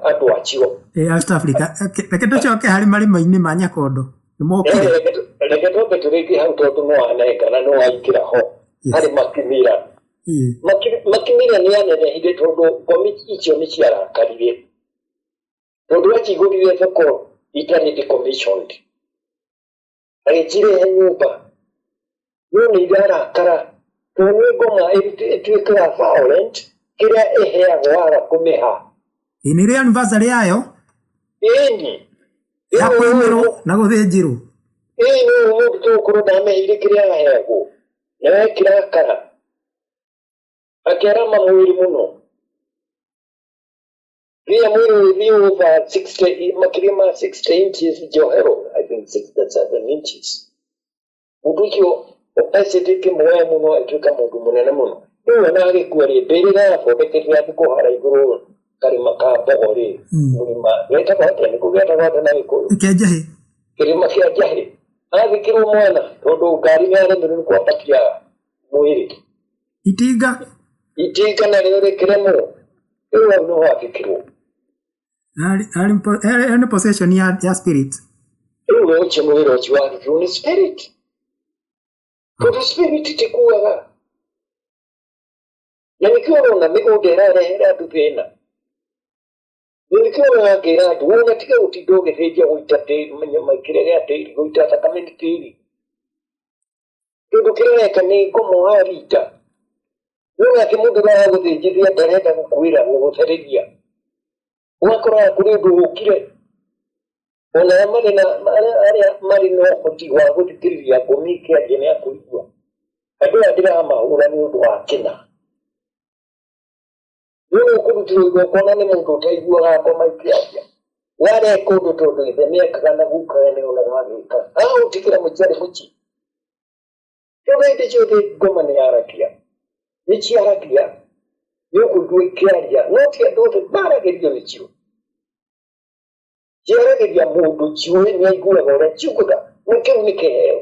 andũ acio. East Africa. Reke tũcoke harĩ marima-inĩ ma Nyakondo. reke twambe tũrĩkie hau tondũ no anenga na no aikĩra ho harĩ Macmillan. Macmillan nĩ anenehire tondũ ngomi icio nĩ ciarakarire tondũ acigũrire thoko itarĩ decommissioned, agĩcirehe nyũmba no nĩ irarakara tondũ nĩ ngoma ĩtuĩkaga violent kĩrĩa ĩheagwo waga kũmĩha. Nĩ rĩ anniversary yayo? Ĩni ya kũinĩrwo na gũthĩnjĩrwo. Ĩni mũndũ tũkũrũ ndameheire kĩrĩa ahegwo na wekĩrakara akĩarama mwĩrĩ mũno. Rĩrĩa mwĩrĩ wĩthiĩ over 60 makĩria ma 60 inches njohero, I think 67 inches. Mũndũ ũcio opacity kĩmwe mũno atuĩka mũndũ mũnene mũno. Rĩu ona agĩkua rĩ mbĩrĩra yathondekete athikũ hara igũrũ karĩma ka Mbogo-rĩ mũrĩma wetagwo atĩa nĩ kũgetagwo atĩa na Gĩkũyũ? Kĩa Njahĩ. Kĩrĩma kĩa Njahĩ athikĩrwo mwana tondũ ngari nĩaremirwo nĩ kwambatia mwĩrĩ. Itinga narĩo rĩkĩremwo rĩu hau nĩho athikĩrwo. Arĩ possession ya spirit. Rĩu we ũcio mwĩrĩ ũcio wathikĩrwo nĩ spirit tondũ spirit tĩkuaga. Na nĩkĩo ũrona mĩgũnda ĩrarehera andũ thĩna. Nĩkĩo ũrona ngĩra andũ wona tiga gũtinda ũgĩthĩnja gũita tĩri kĩrĩa gĩa tĩri gũita thakame nĩ tĩri. Kĩndũ kĩreka nĩ ngomo wa rita. Nĩwona atĩ mũndũ aragũthĩnjithia ndarenda gũkwĩra gũgũthereria. Ũgakora kũrĩ ũndũ ũkire ona arĩa marĩ na ũhoti wa gũthikĩrĩria ngomi kĩanjĩ nĩ akũigua. Andũ aya ndĩramahũra nĩ ũndũ wa kĩna. Nĩwe ũkũrutĩrwo igongona nĩ mũndũ ũtaiguaga ngoma ikĩaria. Wareka ũndũ tondũ ithe nĩekaga na gukaga nĩonaga agĩka. Agũtigĩra mũciarĩ mũci. Tondũ hĩndĩ ciothe ngoma nĩyaragia. Nĩciaragia nĩũkũigua ikĩaria no ti andũ othe maragĩrio nĩcio. Ciaragĩria mũndũ ciũĩ nĩaiguaga ũrĩa ciugaga na kĩu nĩ kĩheo.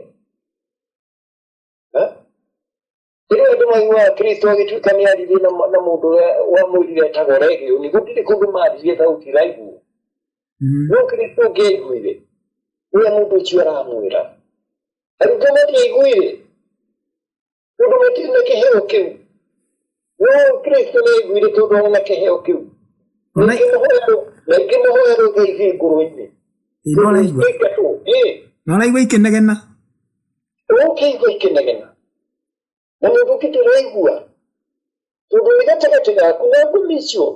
Rĩrĩa andũ maiguaga Kristo agĩtuĩka nĩaririe na mũndũ wamwĩrire etagwo Legion gũtirĩ kũndũ maririe thauti iraiguo. No Kristo ũngĩaiguire ũrĩa mũndũ ũcio aramwĩra. Arutwo matiaiguire tondũ matirĩ na kĩheo kĩu. No Kristo nĩaiguire tondũ ona kĩheo kĩu. Na ikĩmũhoya rũthaithie ngũrũ-inĩ. Na ũraigua ikĩnegena. Ũkĩigua ikĩnegena. Na mũndũ ũngĩ ndũraigua tondũ nĩ gatagatĩ gaku na ngumi icio.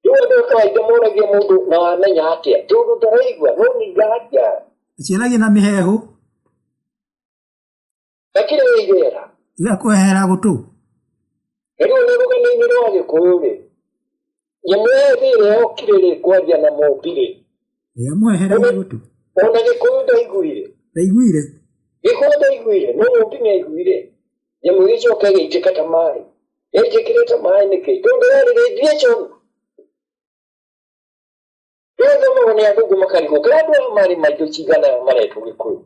Rĩu andũ a kawaida moragia mũndũ na wamenya atĩa tondũ ndaraigua no nĩ iraria. Ciaragia na mĩheehũ. Lakini wĩigera. Igakũhehera gũtũ. Rĩu nĩ rũgano-inĩ rwa Gĩkũyũ-rĩ nyamũ yothe ĩrĩa yokire-rĩ kwaria na mũmbi-rĩ yamwehereire gũtũ. Ona Gĩkũyũ ndaiguire. Ndaiguire. Gĩkũyũ ndaiguire no mũmbi nĩaiguire. Nyamũ ĩgĩcoka ĩgĩitĩka ta maĩ. Ĩnjĩkĩrĩte maĩ nĩkĩ tondũ yarĩ radiation. Rĩu nĩ andũ makarigũka andũ aya marĩ maitũ cigana maretwo Gĩkũyũ.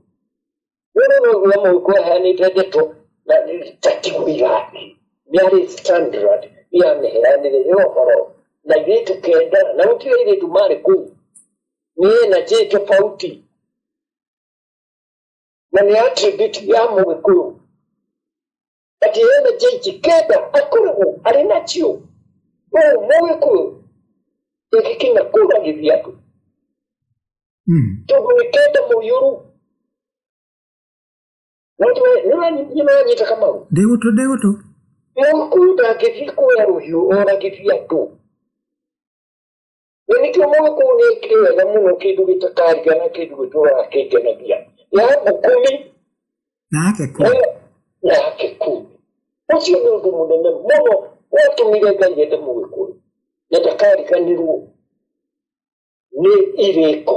Rĩu no guo mũhuko aheanĩte ndeto na tatiguira atĩ nĩarĩ standard yaneheanire ũhoro na airĩtu kenda na gũtirĩ airĩtu marĩ kũu. Nĩ energy tofauti na nĩ attribute ya Mũgĩkũyũ. Atĩ energy ici kenda akoragwo arĩ nacio. Mũgĩkũyũ ĩgĩkinya kũragithia andũ. Tondũ nĩ kenda mũiyũru. Nĩwanyita Kamau? Ndĩgũtũ. Mũgĩkũyũ ndangĩthiĩ kuoya rũhiũ oragithie andũ. Na nĩkĩo Mũgĩkũyũ nĩekire wega mũno kĩndũ gĩtakarigana kĩndũ gĩtũraga kĩngenagia. Ya Ngũkũmi na yake kumi. Ũcio nĩ ũndũ mũnene mũno watũmire Ngai ende Mũgĩkũyũ na ndakariganĩrwo nĩ irĩko.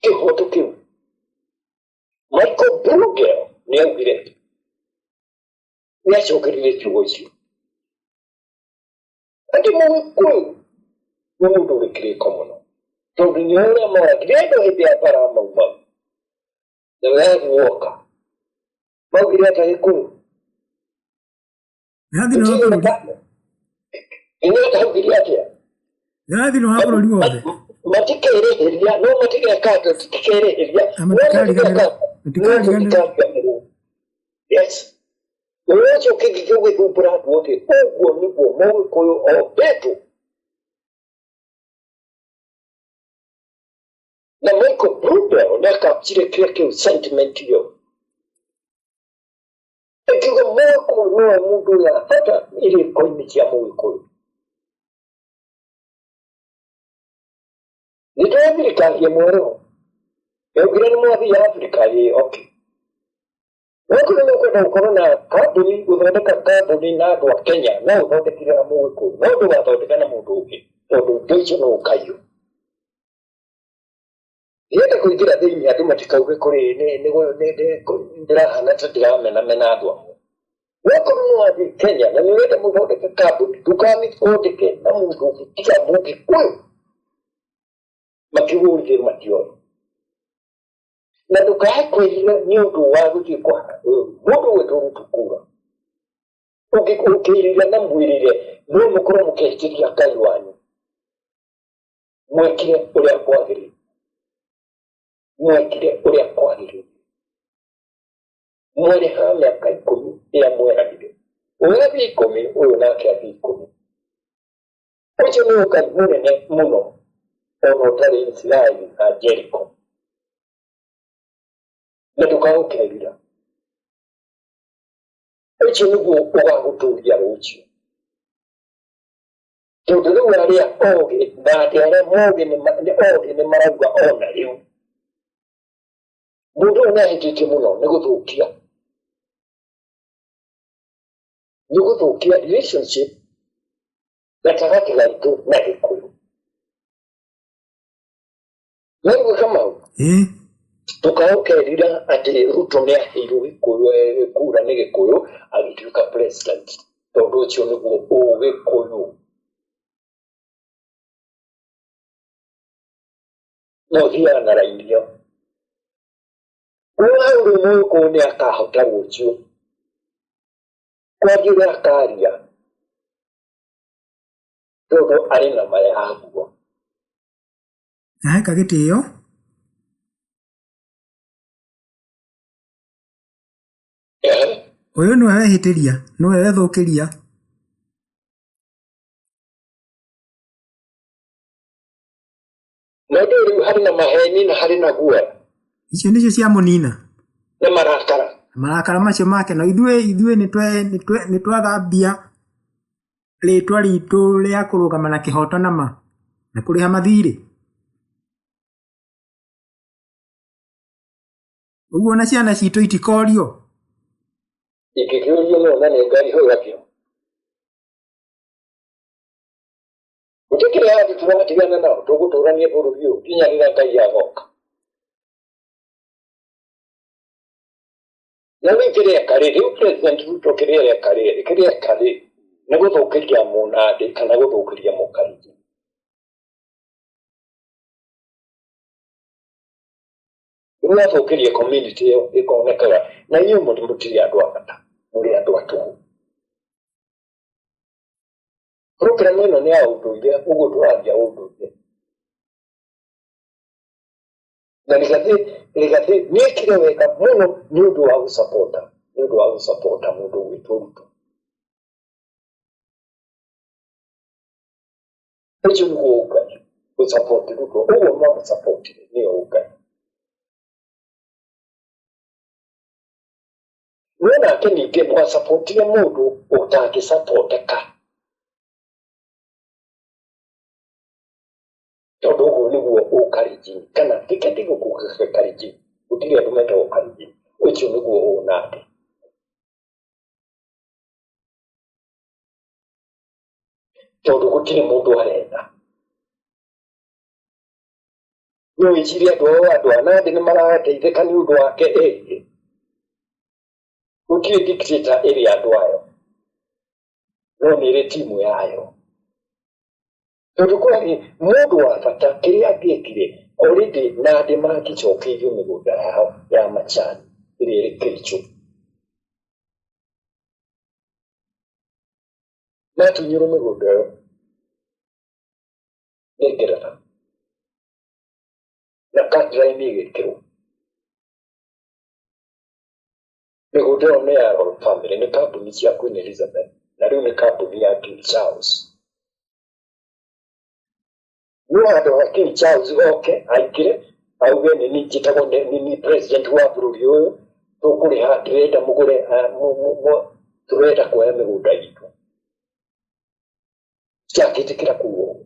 Kĩhoto kĩu. Michael Bruegel nĩaugire nĩacokerire ciugo icio. Atĩ Mũgĩkũyũ nĩ mũndũ wĩ kĩrĩko mũno tondũ nĩ ũrĩa moragire andũ hĩndĩ ya mbara mauma na wegwoka maugire ata Gĩkũyũ. Inyuĩ ndaugire atĩa? Yathirwo wa bũrũri wothe. matikereheria no matigekaga tikereheria yes uwezo kigigwe kumpura wote ogwo nigwo mowe koyo obeto na Michael Blumberg nakapchire kile sentiment yo ekigo mowe koyo mundu ya hata ile koimiti ya mowe koyo nito Afrika ye moyo eugirani mwathi ya Afrika ye okay wakuna kwenda corona kabuni uthondeka kabuni na andu a Kenya na uthondekire na mowe koyo no ndu wathondeka na mundu ungi tondu ndoicio no ukayo yenda kuingira thiini andu matikauge kuri ni ndirahana ta ndiramena andu amwe wakuna mwathi Kenya na niwende muthondeke kabuni tukamithondeke na mundu ungi tiga mungi koyo makiwuthire matio na ndukae kwirira ni undu wa guthikwa mundu wetu rutukura ukirira na mwirire no mukoro mukehitiria Ngai wanyu mwekire uria kwagiri mwere ha miaka 10 ya mweragire uyathi 10 uyu nake athi 10 ucio ni Ngai munene muno ono tari Israeli na Jericho na tukaukerira ucio niguo ugaguturia rucio tondu riu aria oge na aria moge ni marauga ona riu mundu nahitite muno ni guthukia relationship gatagati gaitu na Gikuyu niguo Kamau tukaukerira ati Ruto ni ahiirwo Gikuyu kura ni Gikuyu agituika president tondu ucio niguo Ugikuyu no thiana rairio uri muko ni akahota rucio kwagira akaria tondu ari na maya aguo kagitio uyu ni wewe hitiria ni wewe thukiria na ndio hari na maheni na hari na gua icio nicio cia munina na marakara macio make no ithuĩ nĩ twathambia rĩtwa ritũ rĩa kũrũgama na kĩhoto na kũrĩha mathirĩ ũguo na ciana citũ itikorio ikikiorio no na nĩ Ngai hau gakio utikire hadi tunatigana nao tuguturania bũrũri ũyũ nginya rĩrĩa Ngai agoka na wikire kare riu president Ruto kire kare na guthukiria munade kana guthukiria mukariji ina thukiria community yo ikonekaga na iyo mutiri andu abata muri andu atu program ino ni auduire ugo twaria unduire na ligati nikire weka muno ni undu wa supporta mundu witu Ruto ucio niguo Ugai support Ruto uguo mama support ni Ugai wena kenike mwa support ya mundu utaki supporteka tondu uguo niguo ukariji kana tiketi gukuka kariji utiri andu meta ukariji ucio niguo unade tondu gutiri mundu arenda no ichiri andu anade ni marateithika ni undu wake utiri dictator iri andu ayo no ni iri timu yayo tondu kwani mundu wa bata kiria agiekire already nade makicokeithio migunda yao ya Machani iri Kericho na tunyurume gudo negerata na katiraini igĩkĩrwo. Mĩgũnda ĩyo nĩ ya Royal Family, nĩ kambuni cia Queen Elizabeth, na rĩu nĩ kambuni ya King Charles. No andũ a King Charles oke aingĩre auge nĩ niĩ njĩtagwo nĩ president wa bũrũri ũyũ, tũkũrĩha ndĩrenda mũgũre tũrenda kuoya mĩgũnda itũ. Ciakĩtĩkĩra kuuga ũguo.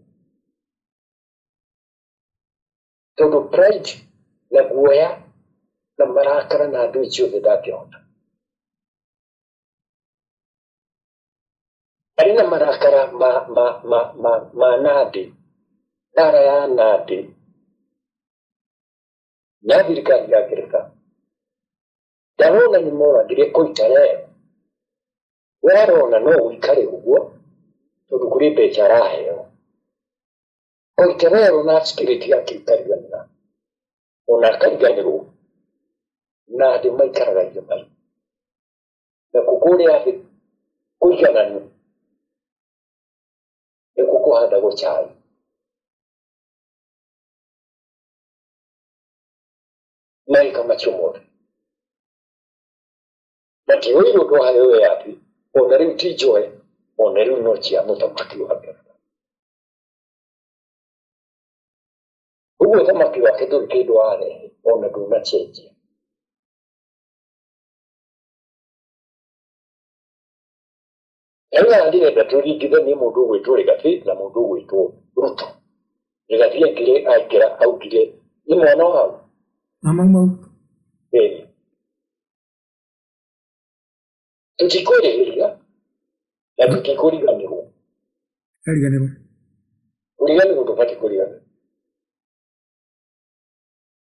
Tondũ pride na guoya na marakara na andũ icio othe ndangĩhota. Arĩ na marakara ma Nandi, ndara ya Nandi, na thirikari ya Ngeretha. Ndarona nĩ moragire Koitalel. Warona no ũikare ũguo, tondũ kũrĩ mbeca araheo. Koitalel na spirit yake ikariganĩra. Ona akariganĩrwo. Na andũ maikaraga irĩma. Na kũrĩa thĩ kũigananu. Nĩ kũhandagwo chai. Maika macio mothe. Matiũĩ ũndũ hayo yapi, ona rĩu ti njoe, ona rĩu no cia mũthamaki wa Ngeretha. Ũguo ũthamaki wake ndũrĩ kĩndũ arehe, ona ndũnacenjia. Ena ndirenda tũringithanie mũndũ ũgwĩtwo Rigathi na mũndũ ũgwĩtwo Ruto. Rigathi aingĩra augire nĩ mwana wao. Mau. Tũtikũrĩrĩria na tũtikũriganĩrwo. Kũriganĩrwo ndũbatiĩ kũriganĩrwo.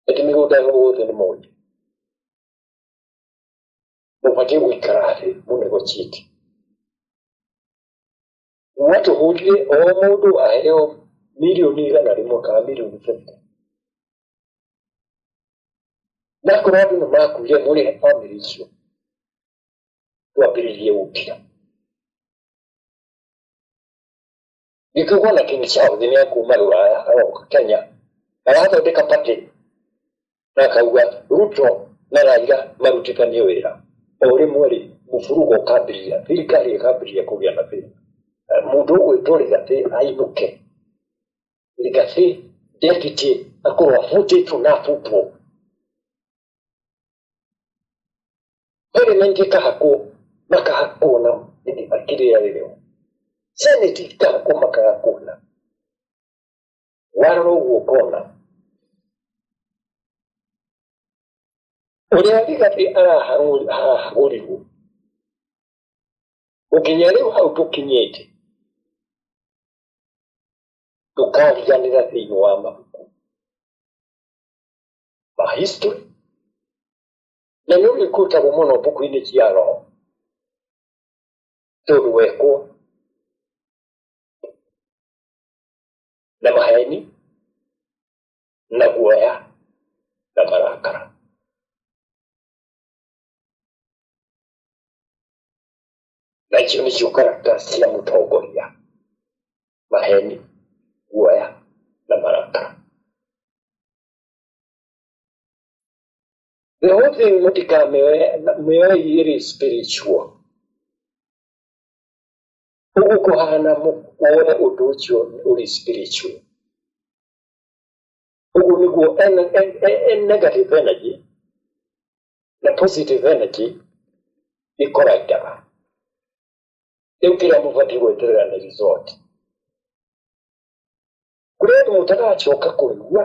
Ati mĩgũnda yothe nĩ moja. Mũbatiĩ gũikara thĩ mũnegotiate. Mwatũhũrire o mũndũ aheo milioni 100 kana milioni 50. Na korwo andũ nĩ makuire mũrĩhe family icio. Twambĩrĩrie gũkira. Nĩkĩuona King Charles nĩ akuma Rũraya aroka Kenya. Arathondeka party. Na akauga Ruto na Raila marutithanie wĩra. O rĩmwe rĩ mũburugo ũkambĩrĩria, thirikari ĩkambĩrĩria kũgĩa na thĩna. Mũndũ ũgwĩtwo Rigathi ainũke. Rigathi deputy akorwo abutĩtwo na abutwo. Parliament ikahakwo makahakwo na akĩrĩra rĩrĩo. Senate ikahakwo makahakwo na. Warora ũguo ũkona. Ũrĩa Rigathi arahagũrirwo. Gũkinya rĩu hau tũkinyĩte. Tũkariganĩra thĩinĩ wa mabuku. Ma history. Na nĩ ũrĩkũtagwo mũno mbuku-inĩ cia roho. Tondũ wekwo na maheni na guoya na marakara. Na icio nĩcio characters cia mũtongoria. Maheni, guoya na marakara. The whole thing mũtikamĩoe ĩrĩ spiritual. Ũgũkũhana woe ũndũ ũcio ũrĩ spiritual. Ũguo nĩguo negative energy na positive energy ikoraitaga. Rĩu kĩrĩa mũbatiĩ gweterera nĩ resort. Kũrĩ andũ mũtagacoka kũigua.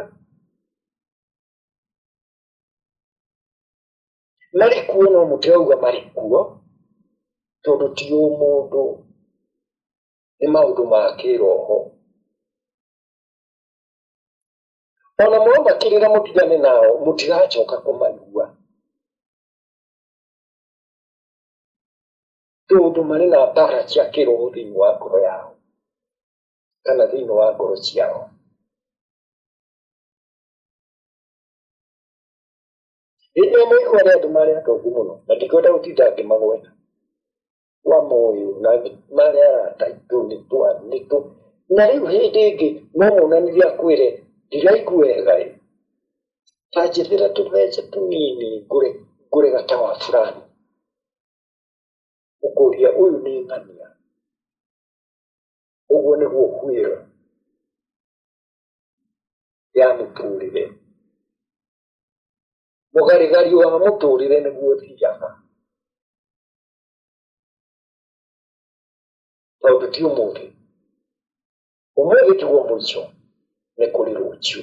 Marĩ kuo no mũtirauga marĩ kuo, tondũ ti mũndũ nĩ maũndũ ma kĩroho. Ona mwamakĩrĩra mũtigane nao mũtigacoka kũmaigua. Tondũ marĩ na mbara cia kĩroho thĩinĩ wa ngoro yao kana thĩinĩ wa ngoro ciao. Rĩrĩa mũigua arĩa andũ marĩ atongu mũno, na ndikwenda gũtinda ngĩmagweta. Wa moyo na marĩ arata itũ nĩtũ. Na rĩu hĩndĩ ĩngĩ no monanirie akwĩre ndiraigua wega. Tajithira tubeca tunini ngure gatawa fulani. Ukuria uyu ni ng'ania. Uguo niguo kwira ya muturire. Mugarigari wa muturire niguo thiaga. Tondu ti umuthi. Umuthi tiguo mwico ni kuri rucio.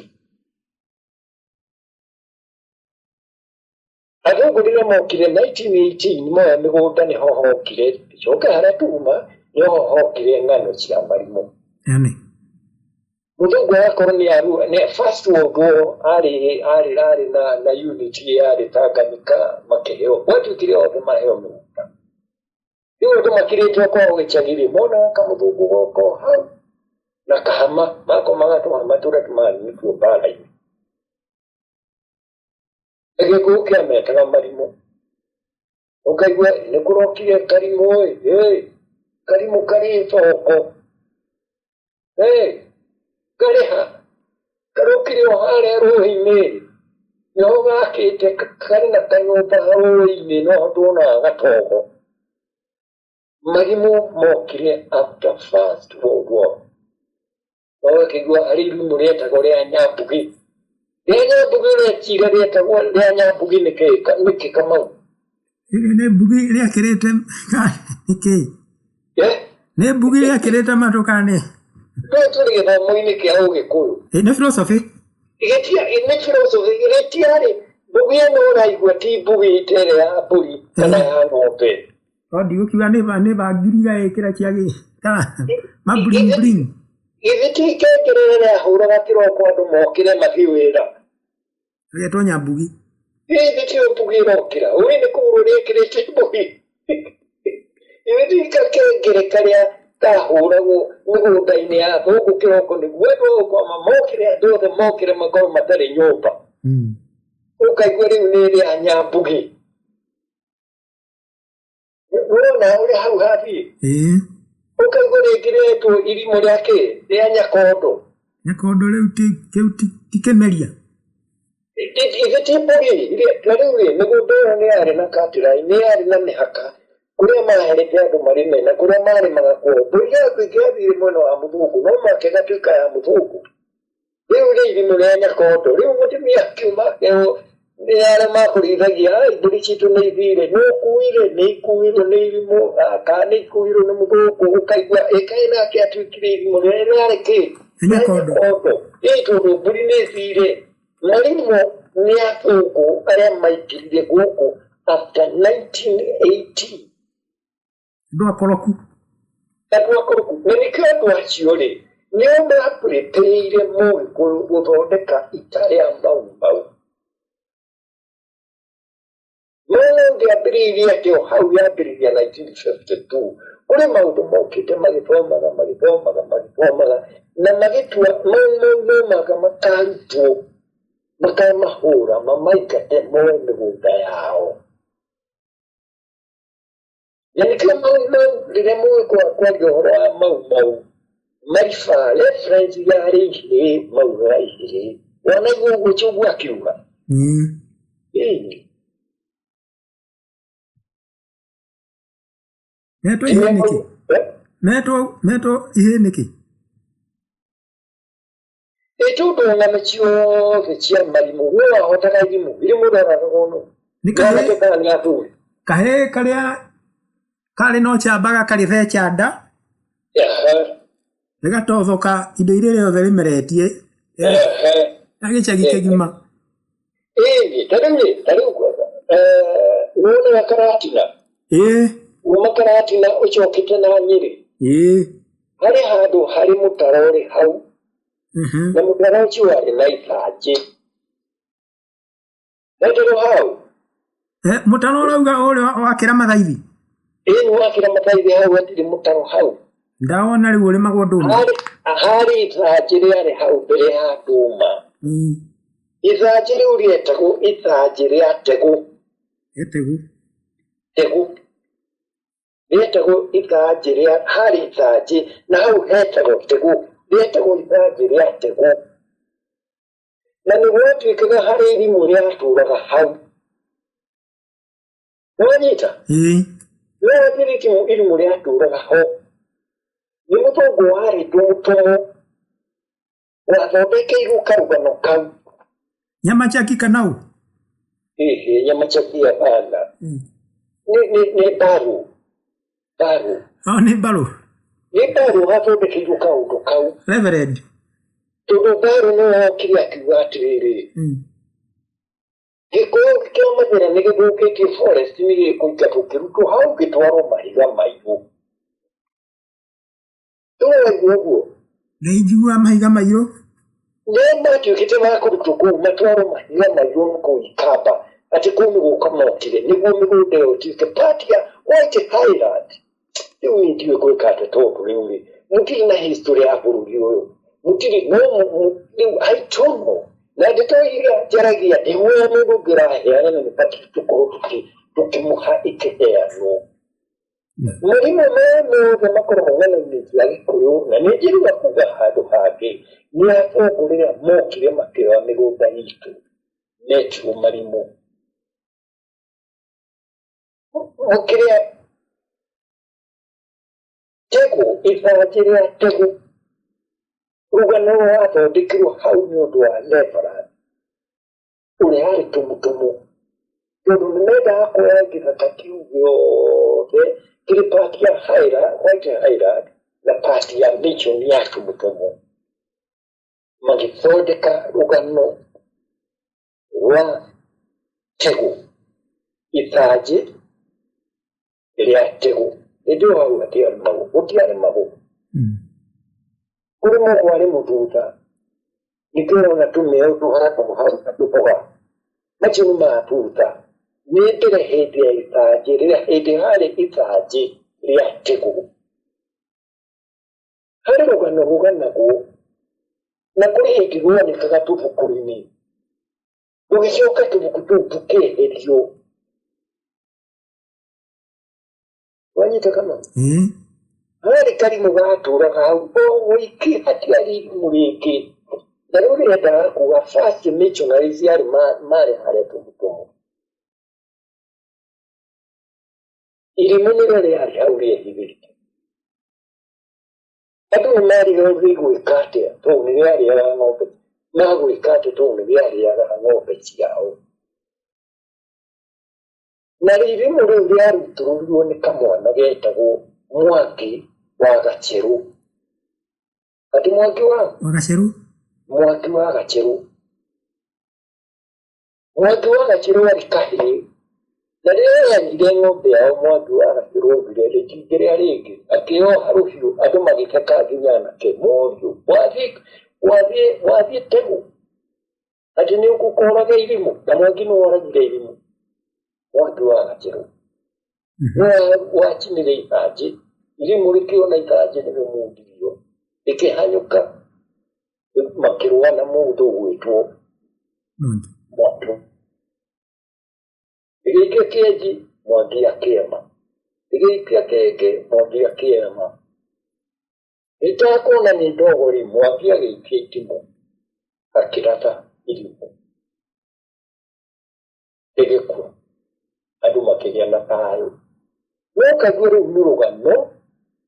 Athungu rĩrĩa mokire 1918 moya mĩgũnda nĩho hokire icoka harĩa tuma nĩho hokire ng'ano cia marimũ. Mũthũngũ agakorwo nĩ first world war arĩ na unity yarĩ Tanganyika makĩheo gwatuĩkire othe maheo mĩgũnda. Rĩu andũ makirĩtwo kwao gĩcagi-rĩ monaga kamũthũngũ goko hau na kahama makomaga tũhama tũrĩa tũmanĩtwo mbara-inĩ. Gĩkũyũ kĩametaga marimũ. Ũkaigua nĩ kũrokire Karimũ ĩ, Karimũ karĩ thoko. Karĩ ha? Karokire o harĩa rũĩ-inĩ. Nĩho gakĩte karĩ na kanyũmba rũĩ-inĩ no tuonaga gatogo. Marimũ mokire after First World War. Ũkaigua harĩ irimũ rĩetagwo rĩa Nyambugi. Rĩa Nyambugi rĩecira rĩetagwo rĩa Nyambugi nĩkĩ Kamau? Nĩ mbugi rĩakĩrĩte nĩkĩ? Nĩ mbugi rĩakĩrĩte matũ kana nĩ? No tũrĩ gĩthomo-inĩ kĩa Ũgĩkũyũ. Nĩ philosophy? Nĩ philosophy rĩtiarĩ mbugi ĩno ũraigua ti mbugi ĩrĩa ya mbũri kana ya ng'ombe. Ndigũkiuga nĩ bangiriga ĩkĩra ciagĩ mabling. Githĩ ti ikengere rĩahũraga kĩroko andũ mokire mathiĩ wĩra. Rĩetwo Nyambugi. Githĩ ti mbugi ĩrokĩra ũĩ nĩ kũgũrũ rĩkĩrĩte mbugi. Githĩ ti ikengere karĩa kahũragwo mĩgũnda-inĩ ya athũngũ kĩroko nĩguo andũ gũkoma mokire andũ othe mokire makorwo matarĩ nyũmba. Ũkaigua rĩu nĩ rĩa Nyambugi. Wona ũrĩa hau hathiĩ. Ũkaigua rĩngĩ rĩetwo irimũ rĩakĩ rĩa Nyakondo. Nyakondo rĩu ti Kĩmeria. Githĩ ti mbugi na rĩu-rĩ mĩgũnda ĩyo nĩ yarĩ na catline nĩ yarĩ na mĩhaka kũrĩa maherete andũ marĩme na kũrĩa marĩmaga kuo. Mbũri yaku ĩngĩathire mwena wa mũthũngũ no make gatuĩka ya mũthũngũ. Rĩu rĩ irimũ rĩa Nyakondo rĩu mũtumia akiuma nĩ arĩa makũrĩithagia mbũri citũ nĩ ithire nĩ ũkuire nĩ ikuirwo nĩ irimũ kana nĩ ikuirwo nĩ mũthũngũ ũkaigua ĩkaĩ nake atuĩkire irimũ rĩrĩa rĩarĩ kĩ? Nyakondo. Tondũ mbũri nĩ ithire. Marimũ nĩ athũngũ arĩa maingĩrire gũkũ after 1918. Andũ akoroku. Na nĩkĩo andũ acio-rĩ nĩo maprepareire Mũgĩkũyũ gũthondeka ita rĩa mau. No ndĩambĩrĩirie atĩ o hau yambĩrĩria 1952 kũrĩ maũndũ mokĩte magĩthomaga na magĩtua maumaga makarutwo makamahũra mamaingate moe mĩgũnda yao. Na nĩkĩo mau rĩrĩa Mũgĩkũyũ akwaria ũhoro wa mau mariba reference yarĩ ihĩĩ mau ya ihĩĩ. Wanaigua ũguo Njogu akiuga? Metwo ihĩĩ nĩkĩ? Metwo ihĩĩ nĩkĩ? Tondũ ng'ano ciothe cia marimũ we wahotaga irimũ roraga mũno. Nĩ kahĩĩ karĩa karĩ no chambaga karĩtheca nda rĩgatothoka indo iria rĩothe rĩmeretie na gĩcagi kĩgima. Ta rĩu wonaga Karatina. Uma Karatina ũcokete na Nyĩrĩ. Harĩ handũ harĩ mũtaro ũrĩ hau. Na mũtaro ũcio warĩ na ithanjĩ. Nĩndĩrĩ hau. Mũtaro ũrauga ũrĩa wa Kĩramathaithi. Nĩ wa Kĩramathaithi hau hatirĩ mũtaro hau. Ndawona rĩu ũrĩmagwo ndũma. Harĩ ithanjĩ rĩarĩ hau mbere ya ndũma. Ithanjĩ rĩu rĩetagwo ithanjĩ rĩa Tegũ. Tegũ. Rĩetagwo ithanjĩ rĩa harĩ ithanjĩ na hau hetagwo Tegũ. Rĩetagwo ithanjĩ rĩa Tegũ. na nä gwatuä harä irimå rä atåraga hau wanyita nä wathä irimå rä atåraga ho nä må thångå warä two må tomo wathondekeirwo karugano kau nyama chaki kanau nyama chaki ya bana nä mbaru nä mbaru nä mbaru wathondekeirwo kaå kau Reverend tondå mbaru nä wokire akiuga atä rä rä gĩkũyũ kĩa mathĩra nĩ gĩthũkĩtie forest nĩ gĩkũingatwo kĩrutwo hau gĩtwarwo mahiga mairũ tũwaigua ũguo nĩ njigua mahiga mairũ nĩ matuĩkĩte ma kũrutwo kũu matwarwo mahiga mairũ kũu Ikamba atĩ kũu nĩ gũka mokire nĩguo mĩgũnda ĩyo ĩtuĩke part ya White Highland rĩu niĩ ndiũĩ gwĩka atĩ tondũ rĩu rĩ mũtirĩ na history ya bũrũri ũyũ mũtirĩ rĩu I don't know na ndĩtoiga njaragia ndĩmuoya mũndũ ũngĩraheana na nĩbatiĩ tũkorwo tũkĩmũha ĩkĩheanwo mũrimũ mothe makoragwo ng'ano-inĩ cia Gĩkũyũ na nĩ njĩruga kuga handũ hangĩ nĩ atongo rĩrĩa mokire makĩoya mĩgũnda itũ metirwo marimũ mũkĩrĩa Tegũ ithanjĩ rĩa Tegũ rũgano rwathondekirwo hau nĩ ũndũ wa Reverend ũrĩa arĩ tũmũtũmũ tondũ nĩ mendaga kuoya gĩthaka kĩu gĩothe kĩrĩ part ya White Highland na part ya mission ya tũmũtũmũ magĩthondeka rũgano rwa Tegũ ithanjĩ rĩa Tegũ hĩndĩ ĩyo hau hatiarĩ magũ gũtiarĩ magũ kuri mo wale mututa nikero na tumeo tuhara kwa hau tupoga machinu matuta nitire hedi ya itaje ria hedi hale itaje ria Tegũ hari rugana go na kuri hedi go ni kaga tubukurini ugicoka tubukutu keherio wanyita kama hari karimu gatũraga hau wiki hatiarĩ mũrĩngĩ na rĩu rĩendaga kuga first missionaries arĩ marĩ harĩa tũmũtũmũ irimũ nĩrĩo rĩarĩ hau rĩehithĩte andũ nĩ marĩgĩrĩirwo gwĩka atĩa tondũ nĩ rĩarĩaga ng'ombe magwĩka atĩ tondũ nĩ rĩarĩaga ng'ombe ciao na irimũ rĩu rĩarutũrũrirwo nĩ kamwana getagwo Mwangi wa Gacheru ati Mwangi wa Gacheru Mwangi wa Gacheru arĩ kahĩĩ na rĩrĩa yanyire ng'ombe yao Mwangi wa Gacheru ombire rĩkingĩ rĩa rĩngĩ akĩoha rũhiũ andũ magĩtheka nginya anake moriũ wathiĩ Tegũ atĩ nĩ ũkũraga irimũ na Mwangi nĩ woragire irimũ Mwangi wa Gacheru wacinire ithanjĩ irimũ rĩkĩona ithanjĩ nĩrĩmundirio rĩkĩhanyũka makĩrũa na mũndũ ũgwĩtwo Mwatũ rĩgĩikia kĩenji Mwangi akĩema rĩgĩikia kĩngĩ Mwangi akĩema rĩtakuona nĩ ndogo rĩ Mwangi agĩikia itimũ akĩratha irimũ rĩgĩkua andũ makĩgĩa na thayũ wakaguo rĩu nĩ rũgano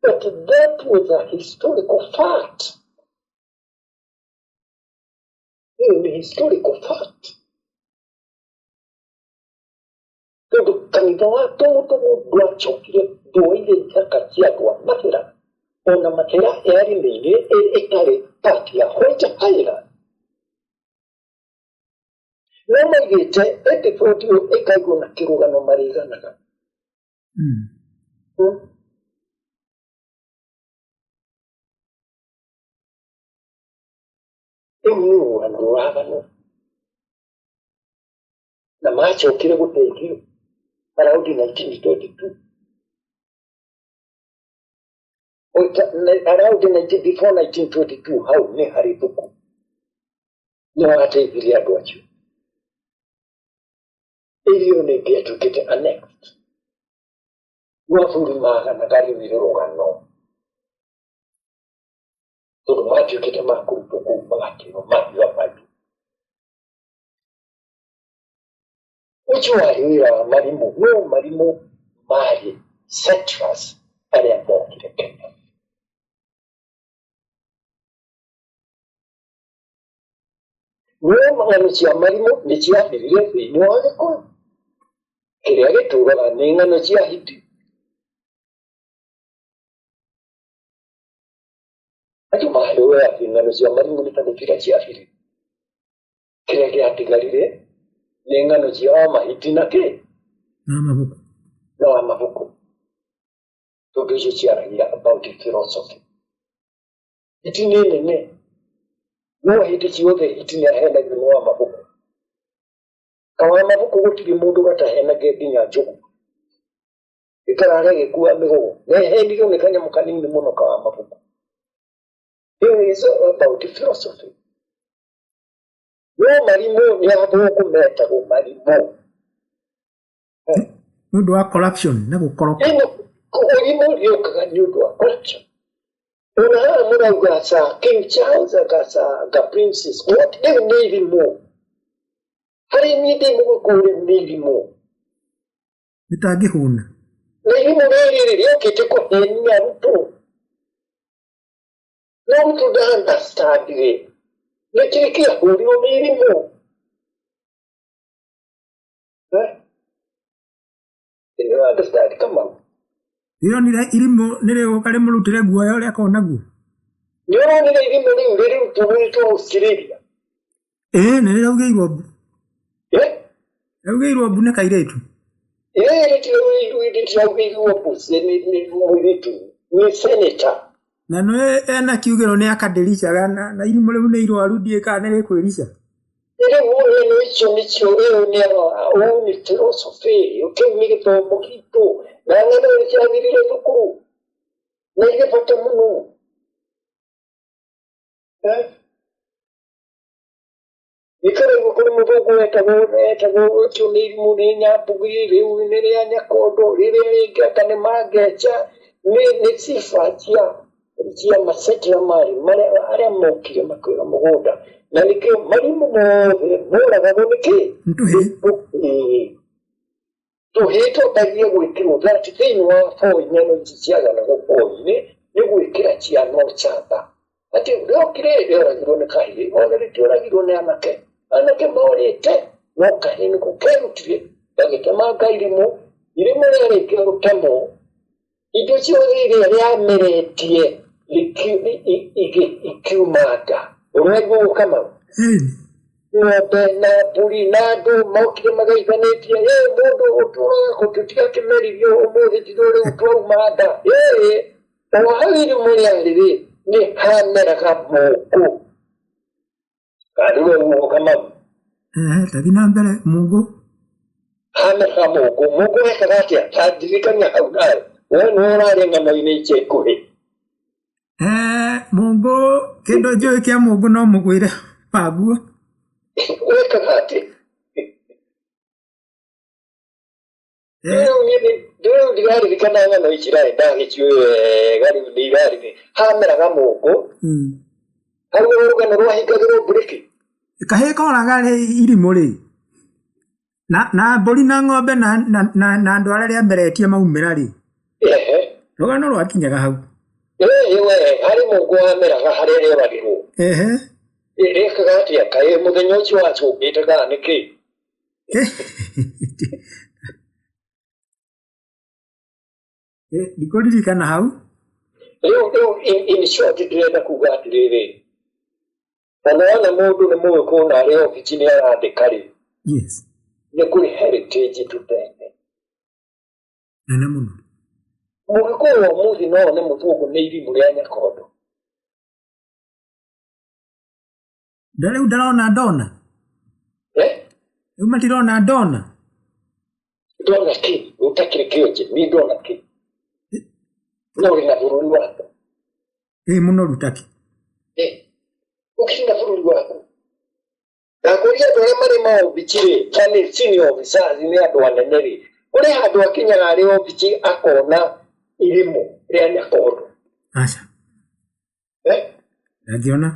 but that was a historical fact ĩyo nĩ historical fact tondũ kanitha wa tũmũtũmũ ndwacokire nduoire ithaka cia andũ a Mathĩra ona Mathĩra yarĩ mĩingĩ ĩtarĩ part ya White Highland no maigĩte episode ĩyo ĩkaigwo na kĩrũgano marĩganaga rĩu nĩ rũgano rwagano na macokire gũteithio around 1922 around before 1922 hau nĩ harĩtũku nĩ wateithirie andũ acio irio nĩ ngĩatuĩkĩte annexed Wathuri maganaga rĩu rũgano tondũ matuĩkĩte ma kũrutwo kũu magatĩrwo mahiga maingĩ ucio warĩ wĩra wa Marimũ no Marimũ marĩ settlers arĩa mokire Kenya. No ng'ano cia Marimũ nĩ ciathirire thĩinĩ wa Gĩkũyũ. Kĩrĩa gĩtũũraga nĩ ng'ano cia hiti. Andũ maarũĩ atĩ ng'ano cia Marimũ nĩ ta gũtiga ciathirire. Kĩrĩa gĩatigarire nĩ ng'ano cia wamahiti na kĩ? Na wamabuku. Tondũ icio ciaragia about philosophy. Hiti nĩ nene. No hĩndĩ ciothe hiti nĩahenagio nĩ wamabuku. Wamabuku gũtirĩ mũndũ gatahenage nginya njogu. Gĩkarare gĩkua mĩgogo. Nĩahenirio nĩ kanyamũ kanini mũno ka wamabuku. It is about philosophy. No Marimũ nĩambũo kũmetagwo Marimũ. Nĩ ũndũ wa corruption na gũkoroka. Mũrimũ ũrĩũkaga nĩ ũndũ wa corruption. Ona haha mũrauga King Charles agaca Princess. What rĩu nĩ irimũ. Harĩ niĩ ndĩ mũgũkũ rĩu nĩ irimũ. Nĩtangĩhũna. Na irimũ rĩrĩ rĩũkĩte kũhenia arutwo. No mtu understand rĩ. Nĩkĩĩ kĩahũrirwo nĩ irimũ. You understand? Come on. Nĩonire irimũ nĩrĩgũka rĩmũrutĩre guoya ũrĩa akoragwo naguo. Nĩonire irimũ rĩu rĩrutĩrwo Australia. Nĩrĩraugĩirwo mbu. Raugĩirwo mbu nĩ kairĩtu. Rĩtiraugĩirwo mbu nĩ mũirĩtu. Nĩ senator. Na no ena kiugĩro nĩ akandĩricaga na irimũ rĩu nĩ irwaru ndiĩ kana nĩrĩkwĩrica. Rĩu icio nĩcio rĩu nĩ philosophy. Kĩu nĩ gĩthomo gitũ. Na ng'ano nĩciathirire thukuru. Na irĩ bata mũno. Nĩkaraigua kũrĩ mũthũngũ wetagwo ũcio nĩ irimũ nĩ nyambũgi, rĩu nĩ rĩa nyakondo, rĩrĩa rĩngĩ aka nĩ mangeca, nĩ sifa cia masetla arĩa mokire makĩoya mũgũnda. Na nĩkĩo Marimũ mothe moragagwo nĩkĩ? Tũhĩĩ tũthagie gwĩkĩrwo thati thĩinĩ wa boi ng'ano ici ciaganagwo boi-inĩ nĩ gwĩkĩra ciana ũcamba. Atĩ rĩokire rĩoragirwo nĩ kahĩĩ, ona rĩtioragirwo nĩ anake. Anake morĩte, no kahĩĩ nĩko kerutire gagĩtemanga irimũ. Irimũ rĩarĩkia gũtemwo, indo ciothe iria rĩameretie ikiumanga. Ũraigua Kamau? Ng'ombe na mbũri na andũ mokire magaithanĩtie, mũndũ ũtũraga gũtũtiga kĩmerithio ũmũthĩ tithũ rĩu twauma nda. O hau irimũ rĩarĩ nĩ hameraga mũngũ. Kanduwe huo Kamau? Tathi na mbere mũngũ. Hameraga mũngũ. Mũngũ wekaga atĩa? Tandirikania hau nawe. Wee nĩ ũrarĩ ng'ano-inĩ icio ikuhĩ. Mũngũ kĩndũ njũĩ kĩa mũngũ no mũgwĩre waguo. Wekaga atĩ? Rĩu ndiraririkana ng'ano ici rarĩ ndagĩciũĩ wega rĩu nĩ irarĩ hameraga mũngũ. Hau rũgano rwahingagĩrwo mburĩki. Kahĩĩ koraga irimũ rĩ. Na mbũri na ng'ombe na andũ arĩa rĩameretie maumĩra rĩ. Rũgano rwakinyaga hau. Harĩ mũngũ wameraga harĩa rĩoragĩrwo. Rĩkaga atĩa kahĩĩ mũthenya ũcio wacũngĩte kana nĩkĩ? Ndikũririkana hau. Rĩu in short ndĩrenda kuga atĩrĩrĩ. Ona wona mũndũ nĩ mũgĩkũyũ na arĩ obici nĩ arandĩka rĩ. Nĩ kũrĩ heritage tũtende. Nene mũno. Mũgĩkũyũ wa mũthĩ no one mũthũngũ nĩ irimũ rĩa nyakondo. Rĩu ndarona ndona. Rĩu matirona ndona. Ndona kĩ? Ũtakĩrĩ kĩonje, nĩ ndona kĩ? No ũrĩ na bũrũri waku. Mũnoru taki. Ũkĩrĩ na bũrũri waku. Ndakũria andũ arĩa marĩ maobici rĩ, kana senior officers nĩ andũ anene rĩ. Ũrĩ handũ akinyaga arĩ obici akona irimũ rĩa nyakondo. Aca. Ndangĩona.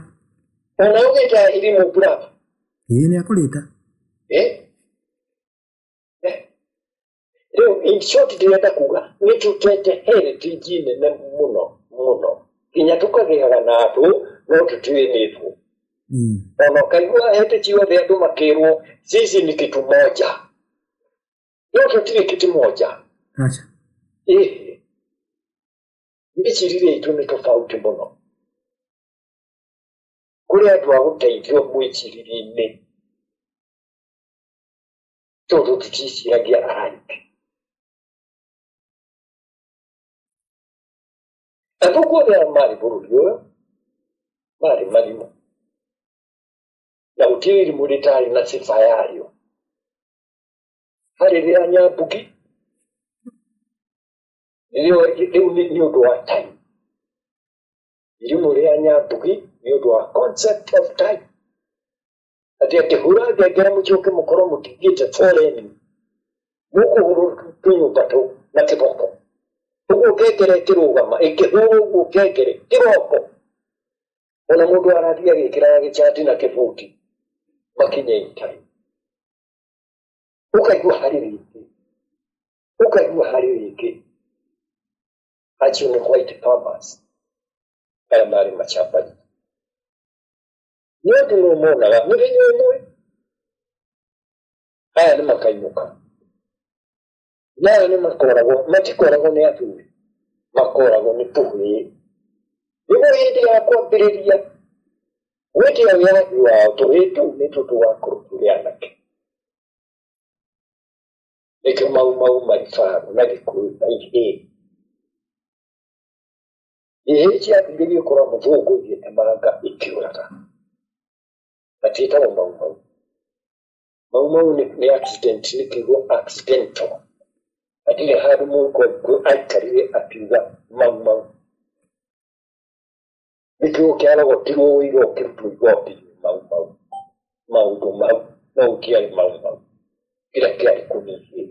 Ona ũgĩta irimũ brother. Nĩ akũrĩta. In short, direta kuga, nitutete heritage nene muno. Kinya tukageaga natu, no tutue nitu. Ono kaigua heritage yothe andu makirwo, sisi ni kitu moja. No tutire kitu moja. Acha. Mĩcirĩrie itũ nĩ tofauti mũno. Kũrĩ andũ a gũteithio mwĩcirĩrie-inĩ tondũ tũticiragia alike. Andũ guothe arĩa marĩ bũrũri ũyũ marĩ marimũ. Na gũtirĩ irimũ rĩtarĩ na sifa yarĩo. Harĩ rĩa Nyambugi rĩu nĩ ũndũ wa time. Irimũ rĩa Nyambugi nĩ ũndũ wa concept of time. Atĩ akĩhũra ngengere mũcoke mũkorwo mũtigĩte foleni. Mũkũhũrwo tũnyũmba tũu na kĩboko. Ũguo ngengere ĩkĩrũgama ĩkĩhũrwo ũguo ngengere kĩroko. Ona mũndũ arathiĩ agĩkĩraga gĩcati na kĩbuti makinye in time. Ũkaigua harĩ rĩngĩ. Acio nĩ white farmers arĩa marĩ macamba-inĩ. Nĩ andũ no monaga mũthenya ũmwe aya nĩ makainũka. Na aya nĩ matikoragwo nĩ athuri, makoragwo nĩ tũhĩĩ. Nĩguo hĩndĩ ya kwambĩrĩria gwĩtia wĩyathi wao tũhĩĩ tũu nĩtuo tũgakorwo tũrĩ anake. Nĩkĩo mau maribaga na Gĩkũyũ na ihĩĩ. Ihĩĩ ciambĩrĩirie gũkorwo mũthũngũ igĩtemanga ikĩũraga. Matiĩtagwo mau. Mau nĩ accident, nĩ kiugo accidental. Hatirĩ handũ mũndũ aikarire akiuga mau. Nĩ kiugo kĩarogotirwo ũira ũkĩrutwo igoti-inĩ mau. Maũndũ mau no gũtiarĩ mau. Kĩrĩa kĩarĩ kũnihie.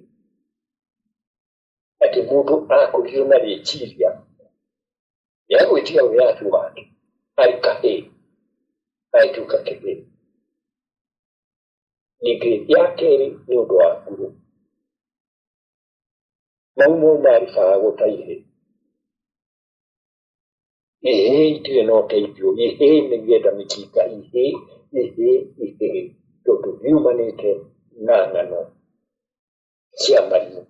Atĩ mũndũ akũrio na rĩciria nĩagwĩtia wĩyathi wake arĩ kahĩĩ agĩtuĩka kĩhĩĩ. Ningĩ ya kerĩ nĩ ũndũ wa nguru. Mau maribaga gũta ihĩĩ. Ihĩĩ itirĩ na ũteithio. Ihĩĩ nĩgetha mĩkinga. Ihĩĩ tondũ yumanĩte na ng'ano cia marimũ.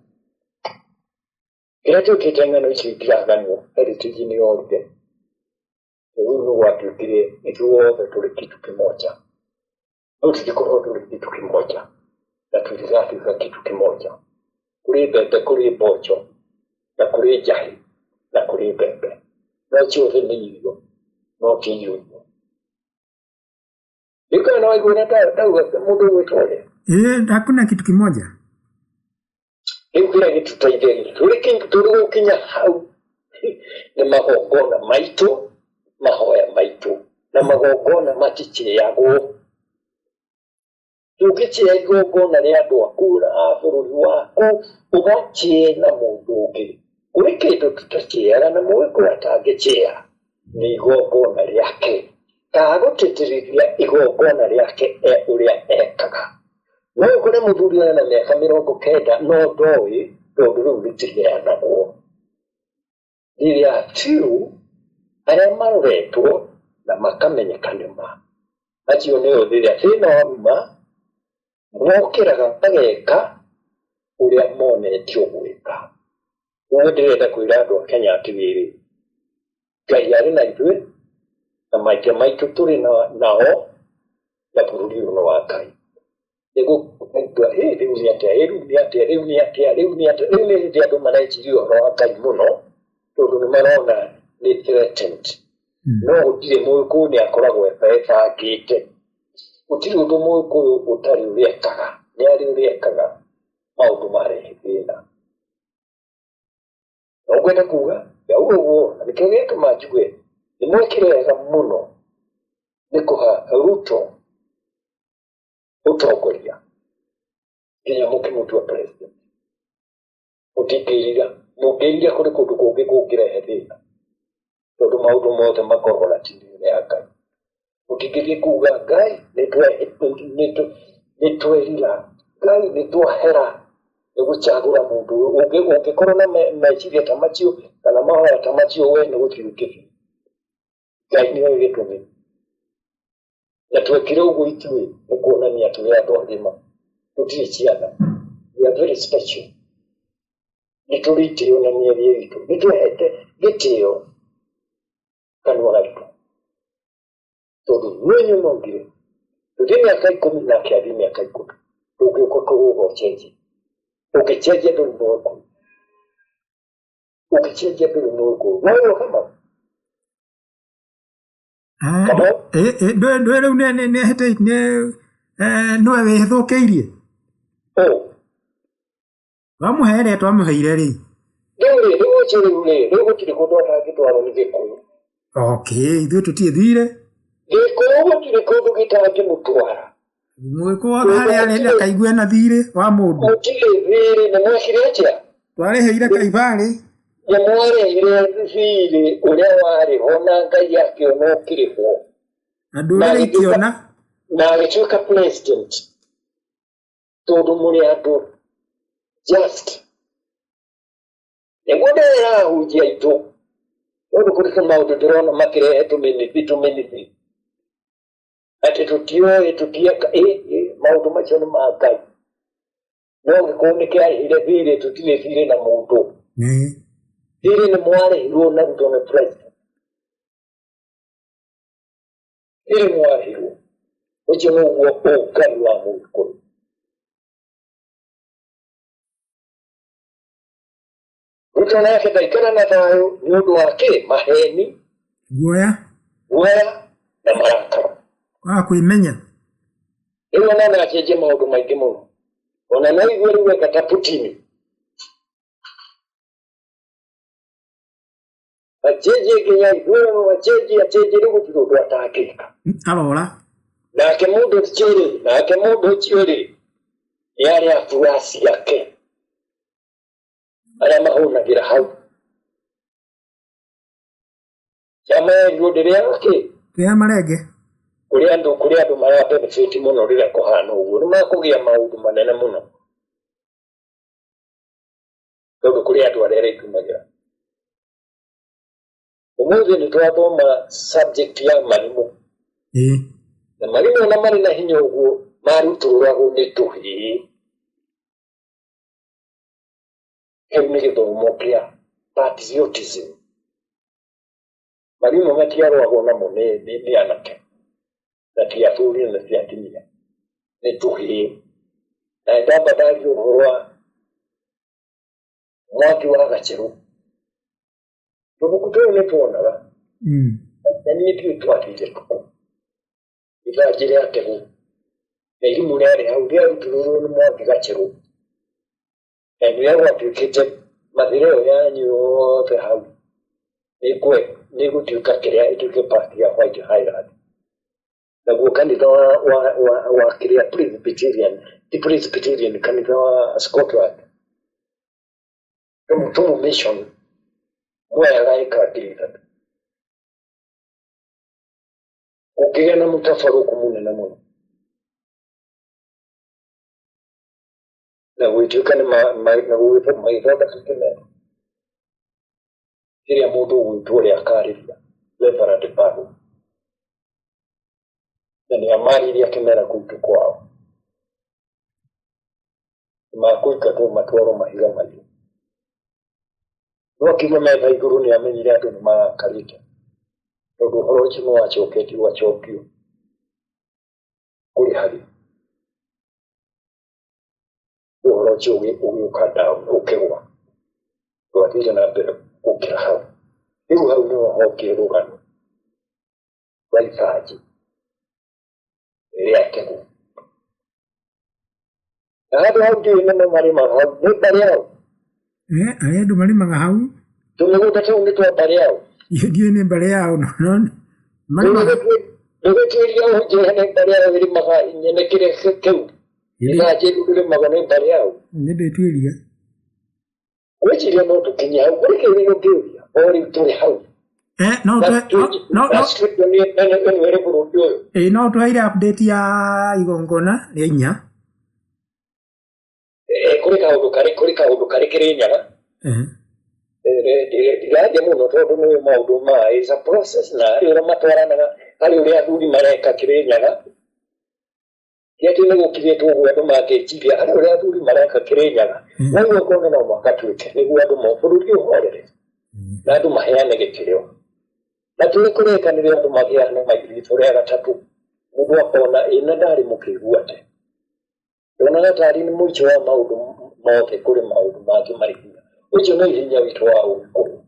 Kĩrĩa tũkĩte ng'ano icio itiraganwo heritage-inĩ yothe. Rĩu nĩ gwatuĩkire ithuothe tũrĩ kitu kimoja. No tũtikorwo tũrĩ kitu kimoja na tũtigatuĩka kitu kimoja. Kũrĩ mbembe, kũrĩ mboco na kũrĩ njahĩ na kũrĩ mbembe. No ciothe nĩ irio, no ti irio. Nĩkana na waigua na ndauga mũndũ gwĩtware. Hakuna kitu kimoja. Rĩu kĩrĩa gĩtũteithĩrĩria tũrĩ gũkinya hau nĩ magongona maitũ, mahoya maitũ, na magongona matitĩagwo. Tũngĩtĩa igongona rĩa andũ aku a bũrũri waku ũgatĩe na mũndũ ũngĩ. Kũrĩ kĩndũ tũtatĩaga na mũndũ atangĩtĩa nĩ igongona rĩake. Kana gũtĩtĩrithia igongona rĩake ũrĩa ekaga. No ũkore mũthuri na mĩaka 90 no ndoĩ tondũ rĩu rĩtiheanagwo. Rĩrĩa few arĩa maroretwo na makamenyeka nĩma. Acio nĩo rĩrĩa thĩna wauma mokĩraga mageka ũrĩa monetio gwĩka. Ũguo ndĩrenda kwĩra andũ a Kenya atĩrĩrĩ, Ngai arĩ na ithuĩ na maithe maitũ tũrĩ nao na bũrũri ũyũ nĩ wa Ngai. Rĩu nĩ hĩndĩ andũ mareciria ũhoro wa Ngai mũno tondũ nĩ marona nĩ threatened. No gũtirĩ Mũgĩkũyũ nĩ akoragwo ebangĩte. Gũtirĩ ũndũ Mũgĩkũyũ ũtarĩ ũrĩa ekaga. Nĩ arĩ ũrĩa ekaga maũndũ marehe thĩna. No ngwenda kuuga ũguo na nĩkĩo gĩtũma njuge nĩ mwekire wega mũno nĩ kũha Ruto ũtongoria nginya mũkĩmũtua president. Mũngĩirira kũrĩ kũndũ kũngĩ kũngĩrehe thĩna tondũ maũndũ mothe makoragwo na tindĩrĩ ya Ngai. Mũtingĩthiĩ kuuga Ngai nĩ twerira, Ngai nĩ twahera, guchagura mundu ungikorwo na meciria ta macio kana mahoya ta macio we ni gutirukiria Ngai niwe gitumi na twekire uguo itue ukuonania turi andu agima tutiri ciana we are very special niturite onania witũ nitwehete gitio kanua gaitu tondu nwenyu maugire tuthi miaka 10 na kiathi miaka 10 tũngĩũka kũrũga ũcenjie ũngĩcenjia ndũrĩ mũndũ ũngĩcenjia ndũrĩ mũndũ no kama ndũĩ rĩu nĩhĩtĩirie nowe wĩhĩthũkĩirie wamũhe rĩtwa wamũheire rĩ rĩu gũtirĩ kũndũ atangĩtwarwo nĩ Gĩkũyũ ithuĩ tũtiĩthire Gĩkũyũ gũtirĩ kũndũ gĩtangĩmũtwara Mwĩkwo harĩa arenda kaigwe na thirĩ wa mũndũ. Gũtirĩ thirĩ nĩ mwekire atĩa? Twarĩhĩire kaibarĩ. Nĩ mwarĩhire thirĩ ũrĩa warĩho na Ngai akĩona ũkĩrĩhwo. Na ndũrĩrĩ ikĩona. Na agĩtuĩka president. Tondũ mũrĩ andũ just. Nĩguo ndĩrahunjia aitũ. Tondũ kũrĩ maũndũ ndĩrona makĩrehe tũmĩnĩthi. Ati tutioe tutiaka maundu macio ni ma Ngai no gĩkũnĩ kĩarĩhire thirĩ tutirĩ thirĩ na mũndũ thirĩ nĩ mwarĩhirwo na Ruto nĩ president thirĩ mwarĩhirwo ũcio nĩguo ũngai wa Mũgĩkũyũ Ruto nake ndaikara na thayũ nĩ ũndũ wa kĩ maheni guoya na marakara kwĩmenya rĩu ona acenjie maũndũ maingĩ mũno ona no igue rĩu eka ta Putin acenjie nginya ithurano acenjie rĩu gũtirĩ ũndũ atangĩka arora nake mũndũ ũcio rĩ nĩ arĩa afuasi ake arĩa mahũnagĩra hau chama erirwo ndĩrĩa kĩa marenge kuri andu mara benefit muno rira kuhana uguo ni makugia maundu manene muno tondu kuri andu arĩa ikumagira umuthi ni twathoma subject ya marimu na marimu na mari na hinya uguo maruturagwo ni tuhi ni githomo kia patriotism marimu matiarwagwo namo ni anake na tiaturi na tiatimia ni tuhi na ndamba ndari uhoro mwaki wa Gacheru tubukuto ni tuonaga na ni twatire kuko ithajire yake hu na elimu yale hau ndio ruturu ni mwaki Gacheru na ndio watuikite mathireo yanyu yote hau ni gũtuĩka kĩrĩa ĩtuĩke party ya White Highland naguo kanitha wa kĩrĩa Presbyterian kanitha wa Scotland tũmũ mission mwega ĩkatĩrĩtha ũkĩgĩa na mũtafaruku mũnene mũno na gwĩtuĩka nĩ maithondeka kĩmera kĩrĩa mũndũ gwitũ ũrĩa akarĩria Reverend Babu na nĩ amaririe kĩmera kũu kwao makũikatwo matwaro mahiga maingĩ no akiuma metha igũrũ nĩ amenyire andũ nĩ marakarĩte tondũ ũhoro ũcio nĩ wacokio kũrĩ harĩ ũhoro ũcio ũgĩũka down ũkĩgwa twathire na mbere gũkĩra hau rĩu hau nĩho hokire rũgano rwa ibanji rĩa kĩgũ na handũ hau ndiũĩ nĩmo marĩmaga hau nĩ mbarĩ hau arĩa andũ marĩmaga hau tũmĩgũnda tũu nĩ twa mbarĩ hau ndiũĩ nĩ mbarĩ yao no nĩgũtuĩria ũnjĩra nĩ mbarĩ hau ĩrĩmaga nyene kĩrĩa kĩu ibanji rĩrĩmagwo nĩ mbarĩ hau nĩ ndĩtuĩria wĩciria no tũkinye hau kũrĩ kĩrĩa ũngĩũria o rĩu tũrĩ hau no tũheire update ya igongona rĩa 4 kuri kaundu kari kirinyaga irathie muno tondu ni maundu ma is a process na ri ura matwaranaga hari uria athuri mareka kirinyaga yeti ni gukiritwo uguo andu mangĩciria hari uria athuri mareka kirinyaga na guo kona no mwaka tuike niguo andu mabũrũri ũhorere na andu maheane gĩtĩo na tuli kurekanĩre andu magĩane maithitũ rĩa gatatũ mũndũ akona ĩna ndarĩ mũkĩgu ate ndona tari nĩ mũico wa maundu mothe kũrĩ maundu mangĩ marĩ hinya ũcio no hinya witũ wa ũgĩkũyũ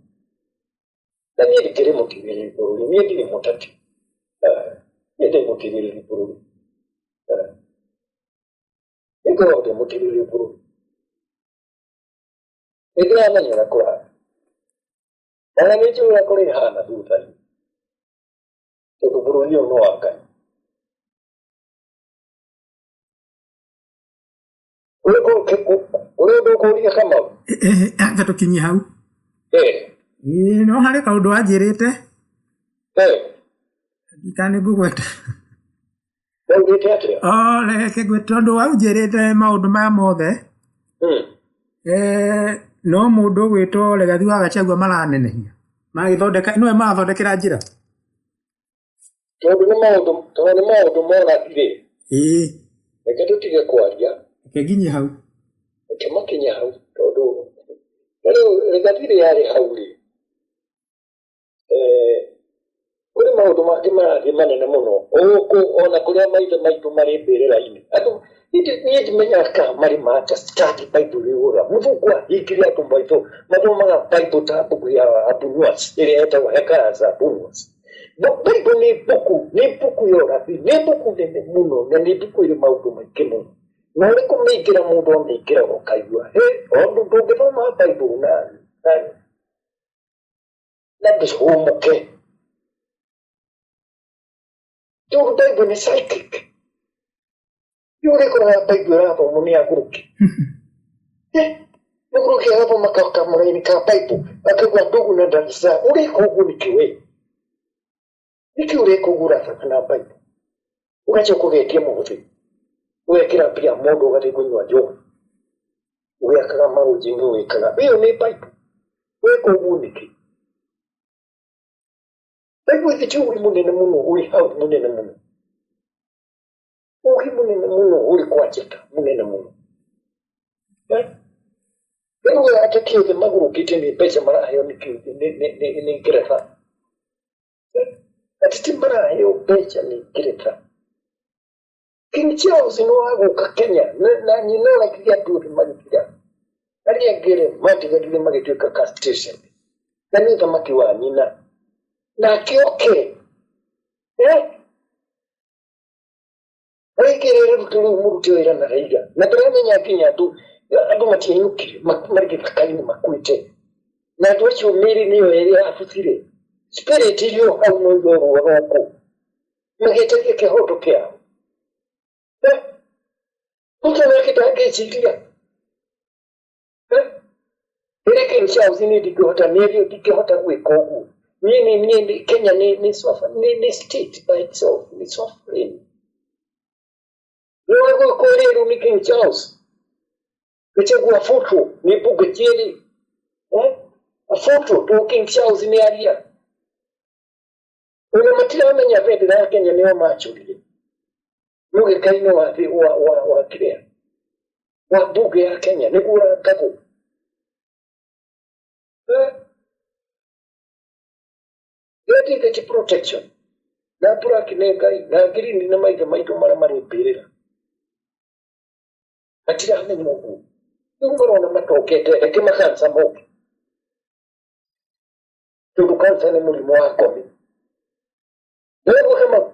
na niĩ ndikĩrĩ mũtigĩrĩri bũrũri niĩ ndirĩ mũteti niĩ ndĩ mũtigĩrĩri bũrũri nĩngoragwo ndĩ mũtigĩrĩri bũrũri nĩndĩramenyera kũraya ona nĩ njũĩ ũrĩa kũrĩ hana thutha-inĩ tondũ bũrũri ũyũ nĩ wa Ngai ũrĩa ũndũ ũkũria Kamau anga tũkinyie hau no harĩ kaũndũ wanjĩrĩte ndikanĩ ngũgweta waugĩte atĩa reke ngwĩte tondũ wanjĩrĩte maũndũ maya mothe no mũndũ ũgwĩtwo Legathi wa Gachagua maranenehia magĩthondeka nĩwe marathondekera njĩra tondũ nĩ maũndũ monathirĩ reke tũtige kwaria reke nginye hau reke makinye hau tondũ rĩu Legathi yarĩ hau rĩ kũrĩ maũndũ mangĩ marathiĩ manene mũno ona kũrĩa maithe maitũ marĩ mbĩrĩra-inĩ andũ niĩ ndimenyaga kana marĩ matastadi Bible ũra mũthũngũ ahingire andũ maitũ mathomaga Bible ta mbuku ya Abunuas ĩrĩa ĩtagwo Hekaya za Abunuas Bible nĩ mbuku ya ũrathi nĩ mbuku nene mũno na nĩ mbuku ĩrĩ maũndũ maingĩ mũno na ũrĩ kũmĩingĩra mũndũ amĩingĩra ũkaigua ondũ ndũngĩthoma Bible na ndĩhũmũke tondũ Bible nĩ psychic yule kuna Bible hapo mumia kuruki nukuruki hapo makaka muraini ka Bible akagwa ndugu na ndanisa uri kugu nikiwe ure kugura sana Bible ugacho kugetie muthi wekira pia mundu ugati kunywa njohi uyakaga marujingi wekaga iyo ni Bible we kugu niki Bible iti uri munene muno uri hau munene muno uhi munene muno uri kwachika munene muno wewe atakiwe maguru kitini pesa mara hayo ni kirefa atiti mara hayo pesa ni kirefa King Charles no hago ka Kenya na nyinola kia tu magitira ali agere mati gadile magitira ka station na ni kama kiwa nyina na kioke Rekere rutulu murutu era na reiga. Na turamenya kinya tu andu matinyuki marike takani makwite. Na tuacho miri niyo eri afutire. Spirit iliyo au mworo wako. Magete ke hoto kia. Mtu anakitaka chikia. Ereke nshauri ni dikota nevyo dikota wekogu. Ni Kenya ni sofa ni state by itself ni sovereign. Luego correr un King Charles. Que chegou a foto, nem porque ele, a foto do King Charles ni aria. Una matira menya vete na Kenya ni macho ile. Nuge kaino wa krea. Wa buge ya Kenya ni kura kako. Yeti ke protection. Na pura kinegai na green na maito mara mbirira. Atira hane mungu. Nungorona matokete ekimakansa moki. Tudukansa ni mulimo wako mi. Wewe kama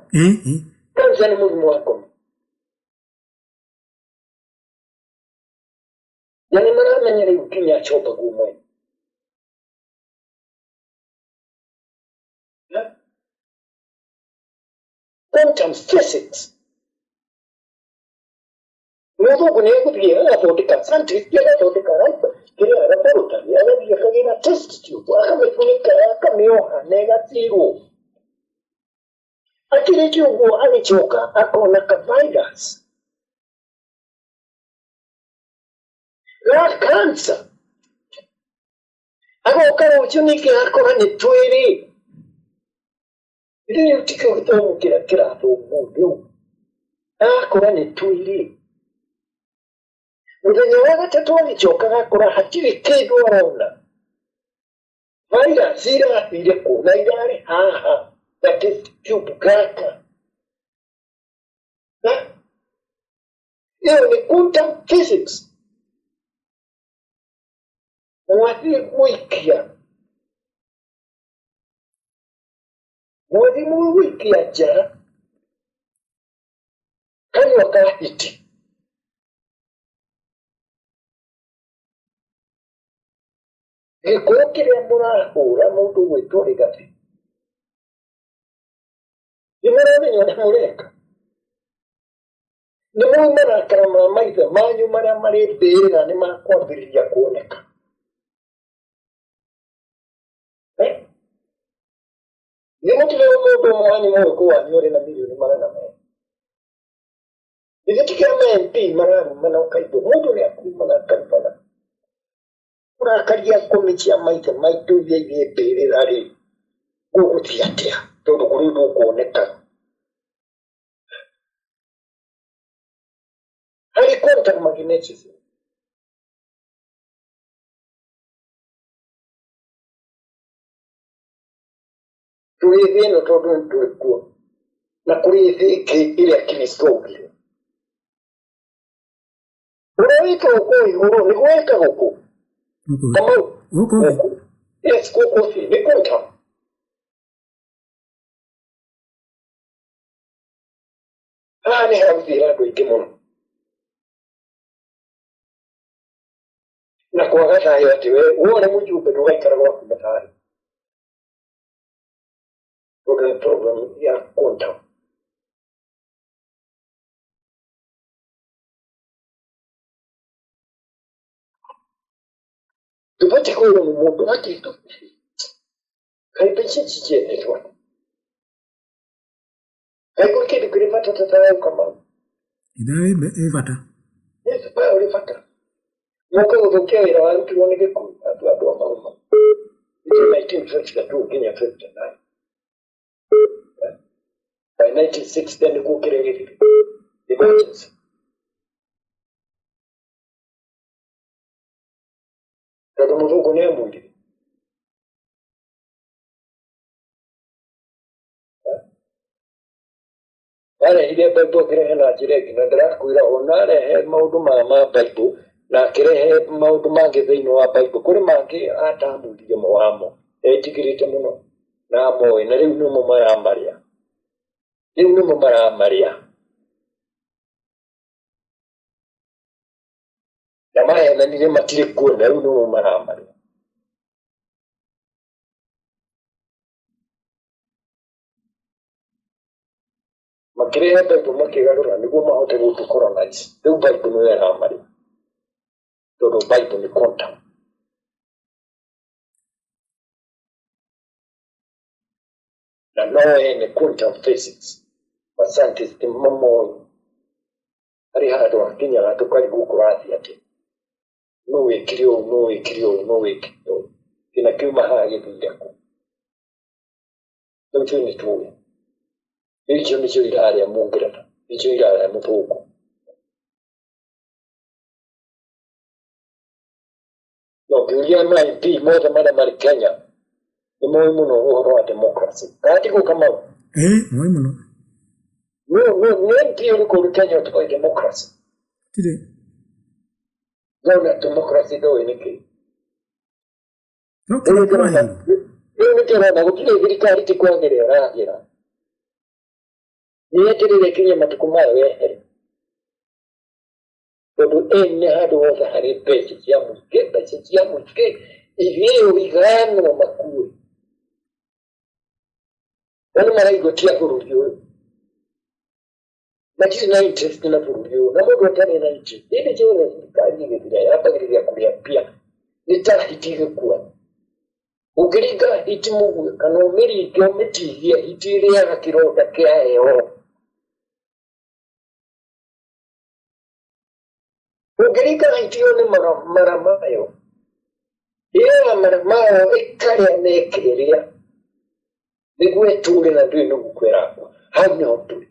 kansa ni mulimo wako mi. Yani mara manyere ukinya chopa gumwe. Quantum physics. Luego con ello viene la fótica Santis, que la fótica Rampa, que era la porta, y ahora vieja que era testitude, déjame fónica, camioja, negativo. Aquí le digo a mi choca, a con la virus. God cancer. Ako karo chuni ke ako hani tuiri. Ile yutike kutomu kila to mungu. Ako hani tuiri. Muthenya wa gatatu agĩcoka gakora hatirĩ kĩndũ arona. Virus irathire kũ na irarĩ haha na test tube gaka. Ĩyo nĩ quantum physics. Mwathiĩ gũikia nja kanua kahiti. Gĩkũyũ kĩrĩa mũrahũra mũndũ gwĩtwo Rigathĩ, nĩmũramenya ũrĩa mũreka. Nĩmũĩ marakara ma maithe manyu marĩa marĩ mbĩrĩra nĩmakwambĩrĩria kuoneka. Nĩmũtigĩrwo mũndũ ũmwe wanyu mũhuko wanyu ũrĩ na mirioni 200. Gĩgĩtikĩra ma-MP mararumana ũkaigua mũndũ nĩakumana akarumana. Ũrakaria ikũmi cia maithe maitũ iria irĩ mbĩrĩra-rĩ, gũgũthiĩ atĩa tondũ kũrĩ gũkuoneka. Harĩ quantum magnetism. Tũrĩ thĩ ĩno tondũ nĩtwĩkuo na kũrĩ thĩ ĩngĩ ĩrĩa Kristo augire. Ũrĩa wĩtagwo kũu igũrũ nĩguo wĩtagwo kũ? Gũkũ. Yes, gũkũ thĩ nĩ quantum. Haha nĩ hagũthiĩra andũ aingĩ mũno. Na kwaga thayũ atĩ wone mũjumbe ndũgaikara gwaku na thayũ. Tondũ nĩ program ya quantum. Tupate kwĩrwo nĩ mũndũ atĩtũ. Kaĩ mbeca ici ciendetwo. Kaĩ kũrĩ kĩndũ kĩrĩ bata ta thayũ Kamau. Ithaũ ĩ bata. Thayũ ũrĩ bata. Mũka gũthũkia wĩra warutirwo nĩ gĩkuũ andũ a mauma. It's 1952 nginya 59. By 1960 nĩkuo kĩrĩa gĩthire. Emergency. Tondũ mũthũngũ nĩamwĩrire. Arehire Bible akĩrehe na njĩra ĩngĩ na ndĩrakwĩra ona arehe maũndũ ma Bible na akĩrehe maũndũ mangĩ thĩinĩ wa Bible. Kũrĩ mangĩ atamũrire wamo etigĩrĩte mũno na amoĩ na rĩu nĩmo maramarĩa. Na mahenanire matirĩ kuo na rĩu nĩmo maramarĩa. Makĩrehe Bible makĩgarũra nĩguo mahote gũtũcolonize. Rĩu Bible nĩyo ĩramarĩa. Tondũ Bible nĩ quantum. Na no ene quantum physics. Mascientists mamoĩ. Harĩ handũ hakinyaga tũkarigwo kũrathiĩ atĩa. No wĩkire ũũ. Kĩna kiuma haha gĩthire kũ. Rĩu icio nĩ tũĩ. Icio nĩcio irarĩa Mũngeretha. Icio irarĩa Mũthũngũ. No ngĩũria MP mothe marĩa marĩ Kenya nĩmoĩ mũno ũhoro wa democracy. Gatigwo Kamau. Moĩ mũno. Nĩ MP ũrĩkũ ũrĩ Kenya ũtoĩ democracy? Tirĩ. Nona democracy ndoĩ nĩkĩ? Rĩu nĩkĩrona gũtirĩ thirikari tikwagĩrĩra ĩragĩra. Nĩeterere kinya matukũ mayo wehere. Tondũ nĩ handũ hothe harĩ mbeca cia mũingĩ ithĩo iganwo makuĩ. Na nĩ maraigũtia bũrũri ũyũ. Matirĩ na interest na bũrũri ũyũ na mũndũ atarĩ na interest. Hĩndĩ ciothe thirikari ĩgĩthira yambagĩrĩria kũrĩa mbia nĩ ta hiti ĩgĩkua. Ũngĩringa hiti mũguĩ kana ũmĩringe ũmĩtihie hiti ĩrĩaga kĩronda kĩa heho. Ngirika itione maramayo. Ia maramayo ikare nekeria. Nigwe tule na ndui nukwera. Hau ni hotu.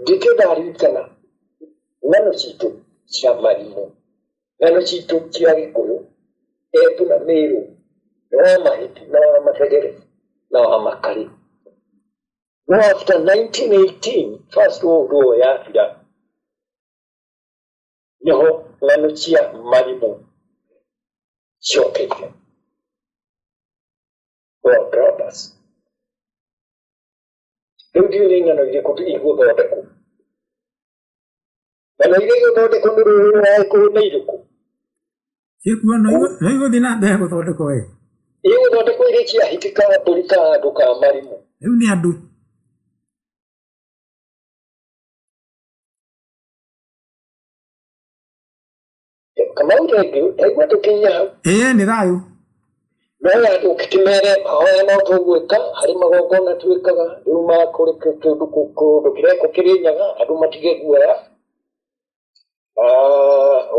Dike dari kana. Nano chitu cha marimo. Nano chitu kia gikuyu. Etu na meru. Na mahiti na mategere. Na makari. Now after 1918, First World War yathira, niho ng'ano cia marimo ciokete. War brothers. Rĩu ndiũĩ ng'ano irĩkũ igũthondekwo. Ng'ano iria igũthondekwo nĩ rũrĩrĩ rwa Gĩkũyũ nĩ irĩkũ? Ciĩkuo no igũthiĩ na mbere gũthondekwo we. Igũthondekwo iria ciahĩtĩka mbũri ka andũ ka marimo. Rĩu nĩ andũ. Kamau rĩngĩ, aigua tũkinya hau. Nĩ thayũ. No andũ ũkĩmere mahoya no tũgwĩka harĩ magongona twĩkaga rĩu makũrĩka kĩndũ kĩreko Kĩrĩnyaga andũ matige guoya.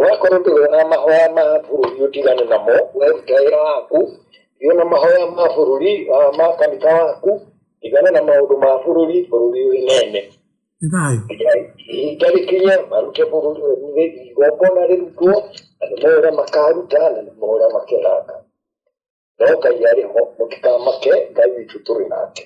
Wakorwo ndũrona mahoya ma bũrũri ũtigane namo weruta wĩra waku thiĩ mahoya ma bũrũri ma kanitha waku tigana na maũndũ ma bũrũri wĩnene. Nĩ thayũ. Itarĩkinya marute bũrũri igongona rĩrutwo na nĩmo ũrĩa makaruta na nĩmo ũrĩa makeranga. No Ngai arĩ ho mũtikamake, Ngai witũ tũrĩ nake.